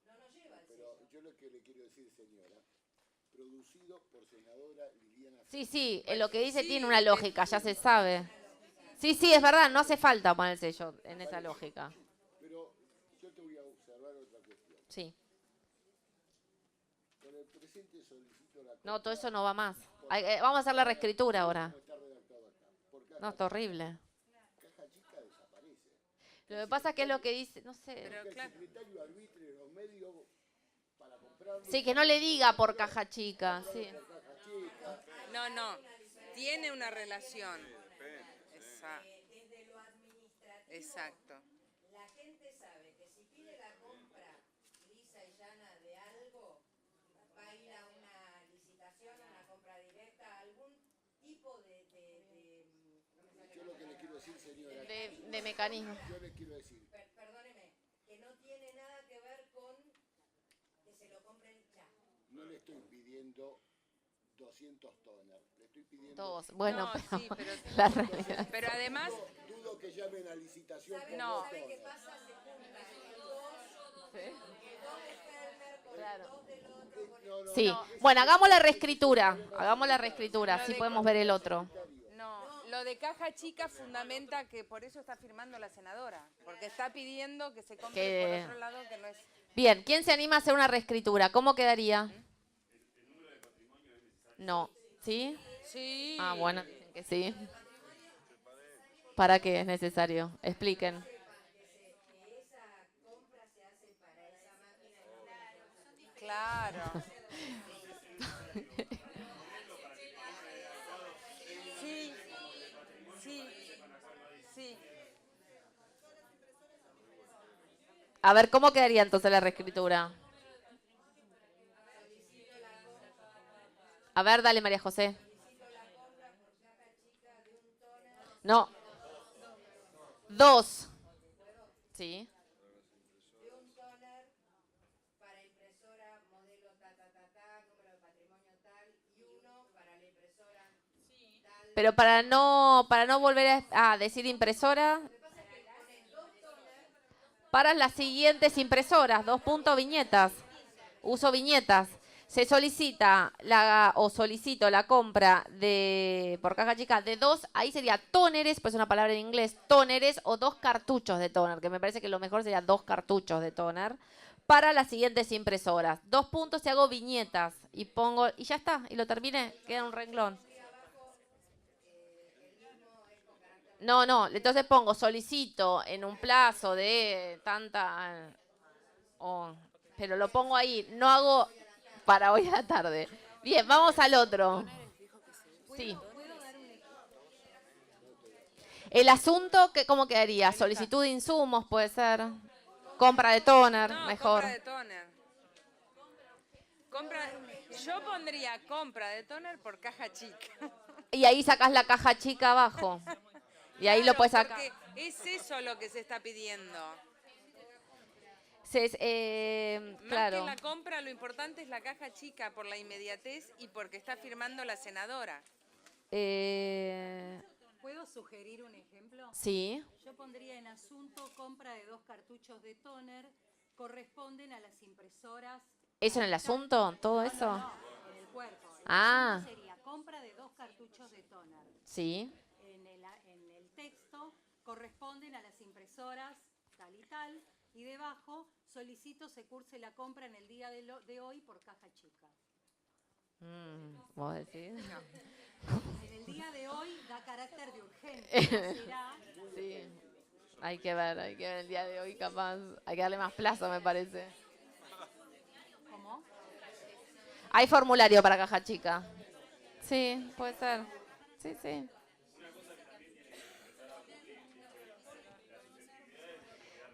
No nos lleva el sello. Pero yo lo que le quiero decir, señora, producido por senadora Liliana. Sí, sí, lo que dice Sí, tiene una lógica, ya se sabe. Sí, sí, es verdad, no hace falta poner el sello en esa lógica. Pero yo te voy a observar otra cuestión. Sí. Con el presente solicito la... No, todo eso no va más. Vamos a hacer la reescritura ahora. No está redactado acá. Por No, está horrible. Caja chica desaparece. Lo que pasa es que es lo que dice, no sé. Pero El claro, secretario arbitre los medios para comprarlo. Sí, que no le diga por caja chica, sí. Caja chica. no, tiene una relación. Exacto. La gente sabe que si pide la compra lisa y llana de algo, va a ir a una licitación, a una compra directa, a algún tipo de Yo lo que le quiero decir, señora. De mecanismo. Yo le quiero decir. perdóneme, que no tiene nada que ver con que se lo compren ya. No le estoy pidiendo 200 toners. Le estoy pidiendo... Todos. Bueno, No, pero, sí, pero- la realidad. Pero además, Dudo que llamen a licitación por No. 2 ¿Sabe qué toners. pasa? Se junta el 2 de Fermer con Claro. el 2 del otro, con el... Sí, bueno, hagamos la reescritura, así podemos ver el otro. no, lo de caja chica fundamenta que por eso está firmando la senadora, porque está pidiendo que se compre Que- por otro lado que no es... Bien, ¿quién se anima a hacer una reescritura? ¿Cómo quedaría? No, ¿sí? Sí. Ah, bueno, dicen que sí. ¿Para qué es necesario? Expliquen. Claro. Sí, sí. A ver, ¿cómo quedaría entonces la reescritura? A ver, dale, María José. No. 2. Sí. De un toner para impresora modelo número de patrimonio tal, y uno para la impresora tal. Pero para no volver a decir impresora, para las siguientes impresoras, 2 puntos viñetas. Uso viñetas. Se solicita solicito la compra por caja chica de 2, ahí sería tóneres, pues una palabra en inglés, tóneres o 2 cartuchos de tóner, que me parece que lo mejor sería 2 cartuchos de tóner, para las siguientes impresoras. 2 puntos y hago viñetas y pongo, y ya está, y lo terminé, queda un renglón. No, entonces pongo solicito en un plazo de tanta, pero lo pongo ahí, no hago para hoy a la tarde. Bien, vamos al otro. Sí. El asunto, ¿cómo quedaría? Solicitud de insumos, puede ser. Compra de tóner, No, mejor. compra de tóner. Yo pondría compra de tóner por caja chica. Y ahí sacás la caja chica abajo. Y ahí lo puedes sacar. Porque es eso lo que se está pidiendo. Más Que claro. la compra, lo importante es la caja chica por la inmediatez y porque está firmando la senadora. ¿Puedo sugerir un ejemplo? Sí. Yo pondría en asunto compra de 2 cartuchos de tóner, corresponden a las impresoras. ¿Eso en el asunto? ¿Todo eso? No, en el cuerpo. El Ah. asunto sería compra de 2 cartuchos de tóner. Sí. En el texto corresponden a las impresoras tal y tal, y debajo solicito se curse la compra en el día de hoy por caja chica. ¿Vos decís? En el día de hoy da carácter de urgente. Será Sí. Hay que ver el día de hoy, capaz. Hay que darle más plazo, me parece. ¿Cómo? Hay formulario para caja chica. Sí, puede ser. Sí, sí.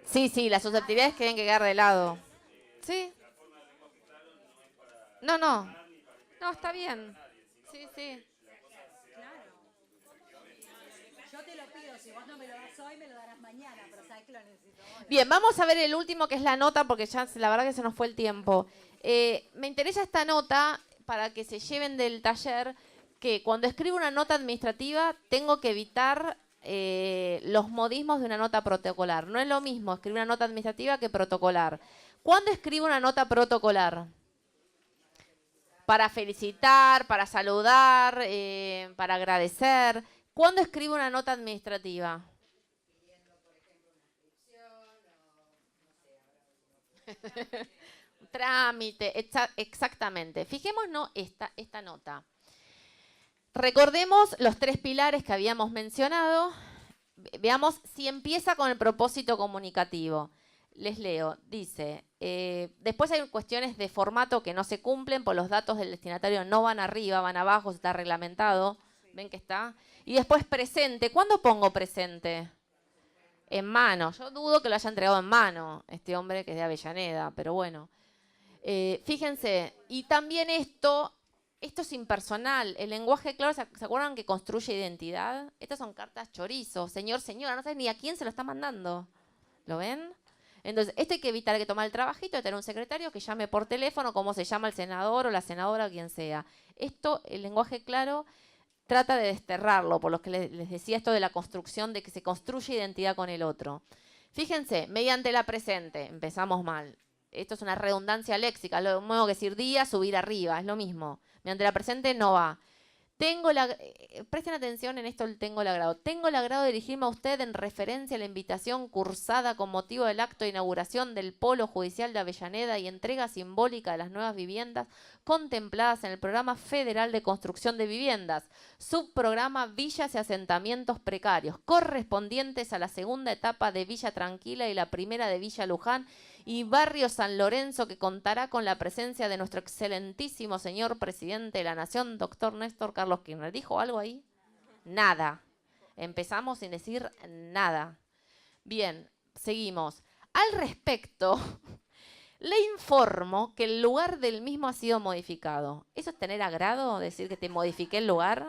Sí, sí, las susceptibilidades tienen que quedar de lado. Sí. No, no. No, está bien. Sí, sí. Yo te lo pido, si vos no me lo das hoy, me lo darás mañana, pero sabes que lo necesito hoy. Bien, vamos a ver el último, que es la nota, porque ya la verdad que se nos fue el tiempo. Me interesa esta nota para que se lleven del taller, que cuando escribo una nota administrativa tengo que evitar los modismos de una nota protocolar. No es lo mismo escribir una nota administrativa que protocolar. ¿Cuándo escribo una nota protocolar? Para felicitar, para saludar, para agradecer. ¿Cuándo escribo una nota administrativa? Trámite, exactamente. Fijémonos esta nota. Recordemos los 3 pilares que habíamos mencionado. Veamos si empieza con el propósito comunicativo. Les leo, dice, después hay cuestiones de formato que no se cumplen, por los datos del destinatario no van arriba, van abajo, está reglamentado. ¿Ven que está? Y después presente. ¿Cuándo pongo presente? En mano. Yo dudo que lo haya entregado en mano este hombre que es de Avellaneda, pero bueno. Fíjense, y también esto es impersonal. El lenguaje claro, ¿se acuerdan que construye identidad? Estas son cartas chorizo. Señor, señora, no sabes ni a quién se lo está mandando. ¿Lo ven? Entonces, esto hay que evitar, hay que tomar el trabajito de tener un secretario que llame por teléfono cómo se llama el senador o la senadora o quien sea. Esto, el lenguaje claro, trata de desterrarlo, por lo que les decía esto de la construcción, de que se construye identidad con el otro. Fíjense, mediante la presente, empezamos mal. Esto es una redundancia léxica, lo mismo que decir día, subir arriba, es lo mismo. Mediante la presente no va. Presten atención en esto, el tengo el agrado. Tengo el agrado de dirigirme a usted en referencia a la invitación cursada con motivo del acto de inauguración del Polo Judicial de Avellaneda y entrega simbólica de las nuevas viviendas contempladas en el Programa Federal de Construcción de Viviendas, subprograma Villas y Asentamientos Precarios, correspondientes a la segunda etapa de Villa Tranquila y la primera de Villa Luján y Barrio San Lorenzo, que contará con la presencia de nuestro excelentísimo señor presidente de la Nación, doctor Néstor Carlos Kirchner. ¿Dijo algo ahí? Nada. Empezamos sin decir nada. Bien, seguimos. Al respecto, le informo que el lugar del mismo ha sido modificado. ¿Eso es tener agrado, decir que te modifiqué el lugar?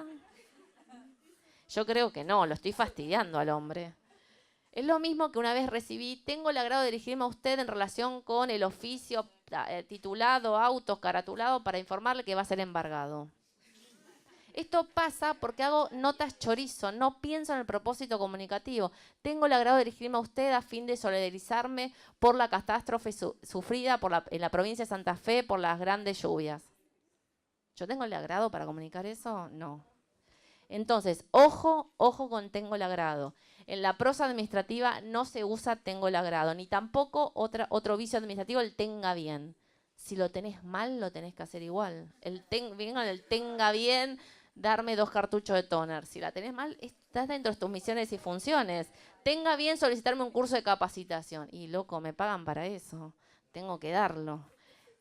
Yo creo que no, lo estoy fastidiando al hombre. Es lo mismo que una vez recibí, tengo el agrado de dirigirme a usted en relación con el oficio titulado, autos, caratulado, para informarle que va a ser embargado. Esto pasa porque hago notas chorizo, no pienso en el propósito comunicativo. Tengo el agrado de dirigirme a usted a fin de solidarizarme por la catástrofe sufrida en la provincia de Santa Fe por las grandes lluvias. ¿Yo tengo el agrado para comunicar eso? No. Entonces, ojo con tengo el agrado. En la prosa administrativa no se usa tengo el agrado, ni tampoco otro vicio administrativo, el tenga bien. Si lo tenés mal, lo tenés que hacer igual. Venga el tenga bien, darme 2 cartuchos de toner. Si la tenés mal, estás dentro de tus misiones y funciones. Tenga bien solicitarme un curso de capacitación. Y loco, me pagan para eso. Tengo que darlo.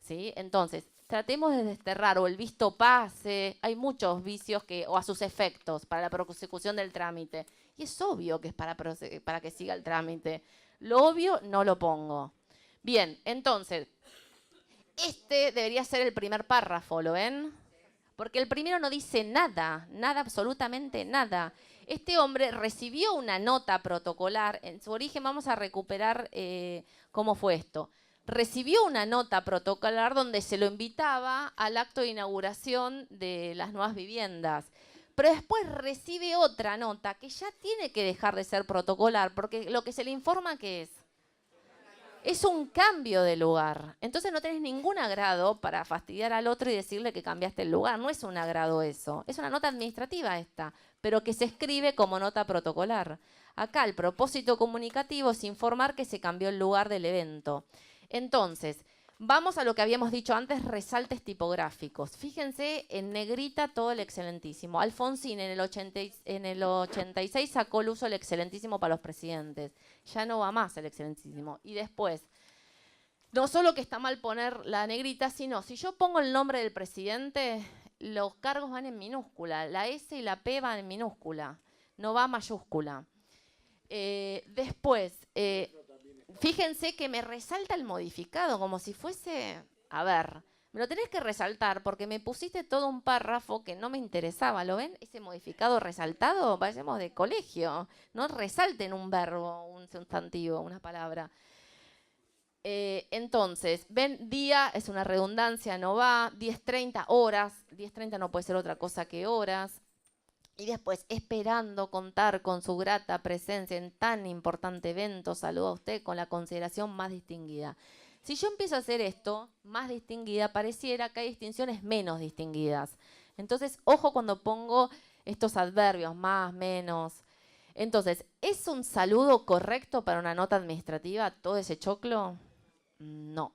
¿Sí? Entonces, tratemos de desterrar o el visto pase. Hay muchos vicios o a sus efectos para la prosecución del trámite. Y es obvio que es para que siga el trámite. Lo obvio no lo pongo. Bien, entonces, este debería ser el primer párrafo, ¿lo ven? Porque el primero no dice nada, absolutamente nada. Este hombre recibió una nota protocolar. En su origen vamos a recuperar cómo fue esto. Recibió una nota protocolar donde se lo invitaba al acto de inauguración de las nuevas viviendas. Pero después recibe otra nota que ya tiene que dejar de ser protocolar, porque lo que se le informa que es un cambio de lugar. Entonces no tenés ningún agrado para fastidiar al otro y decirle que cambiaste el lugar. No es un agrado eso. Es una nota administrativa esta, pero que se escribe como nota protocolar. Acá el propósito comunicativo es informar que se cambió el lugar del evento. Entonces, Vamos a lo que habíamos dicho antes, resaltes tipográficos. Fíjense, en negrita todo el excelentísimo. Alfonsín en el 86 sacó el uso del excelentísimo para los presidentes. Ya no va más el excelentísimo. Y después, no solo que está mal poner la negrita, sino si yo pongo el nombre del presidente, los cargos van en minúscula. La S y la P van en minúscula. No va mayúscula. Después, fíjense que me resalta el modificado, como si fuese, a ver, me lo tenés que resaltar porque me pusiste todo un párrafo que no me interesaba, ¿lo ven? Ese modificado resaltado, parecemos de colegio, no resalten un verbo, un sustantivo, una palabra. Entonces, ven, día es una redundancia, no va, 10:30, horas, 10:30 no puede ser otra cosa que horas. Y después, esperando contar con su grata presencia en tan importante evento, saludo a usted con la consideración más distinguida. Si yo empiezo a hacer esto, más distinguida, pareciera que hay distinciones menos distinguidas. Entonces, ojo cuando pongo estos adverbios, más, menos. Entonces, ¿es un saludo correcto para una nota administrativa todo ese choclo? No.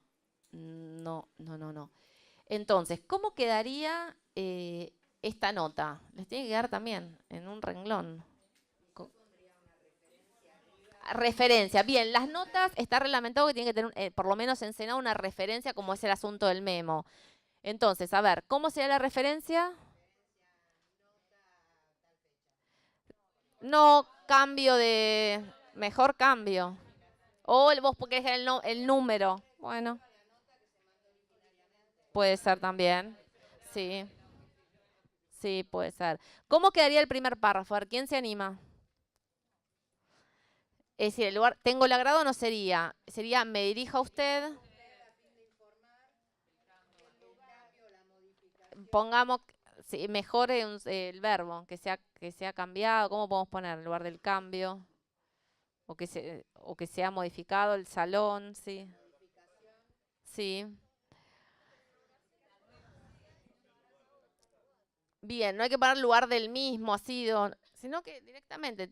Entonces, ¿cómo quedaría esta nota? Les tiene que dar también en un renglón. Referencia. Bien, las notas está reglamentado que tienen que tener, por lo menos en Senado, una referencia como es el asunto del memo. Entonces, a ver, ¿cómo sería la referencia? No, cambio de... Mejor cambio. O vos querés el número. Bueno. Puede ser también. Sí. Sí, puede ser. ¿Cómo quedaría el primer párrafo? A ver, ¿quién se anima? Es decir, el lugar, tengo el agrado no sería. Sería, me dirijo a usted. Pongamos, sí, mejor el verbo, que sea cambiado. ¿Cómo podemos poner? En lugar del cambio. O que sea modificado el salón, sí. Sí. Bien, no hay que poner lugar del mismo, así, sino que directamente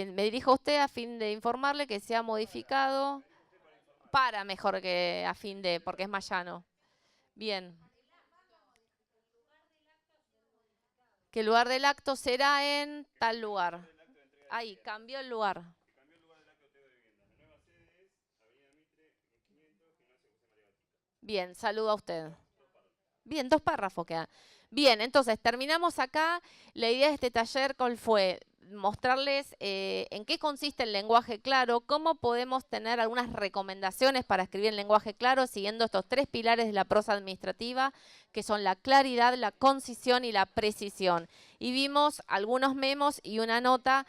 me dirijo a usted a fin de informarle que sea modificado para mejor que a fin de, porque es más llano. Bien. Que el lugar del acto será en tal lugar. Ahí, cambió el lugar. Bien, saludo a usted. Bien, 2 párrafos quedan. Bien, entonces terminamos acá. La idea de este taller, ¿cuál fue? Mostrarles en qué consiste el lenguaje claro, cómo podemos tener algunas recomendaciones para escribir en lenguaje claro, siguiendo estos 3 pilares de la prosa administrativa, que son la claridad, la concisión y la precisión. Y vimos algunos memos y una nota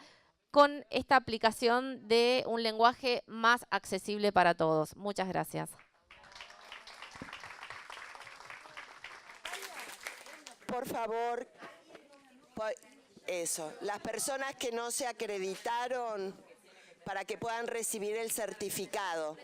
con esta aplicación de un lenguaje más accesible para todos. Muchas gracias. Por favor, eso, las personas que no se acreditaron para que puedan recibir el certificado.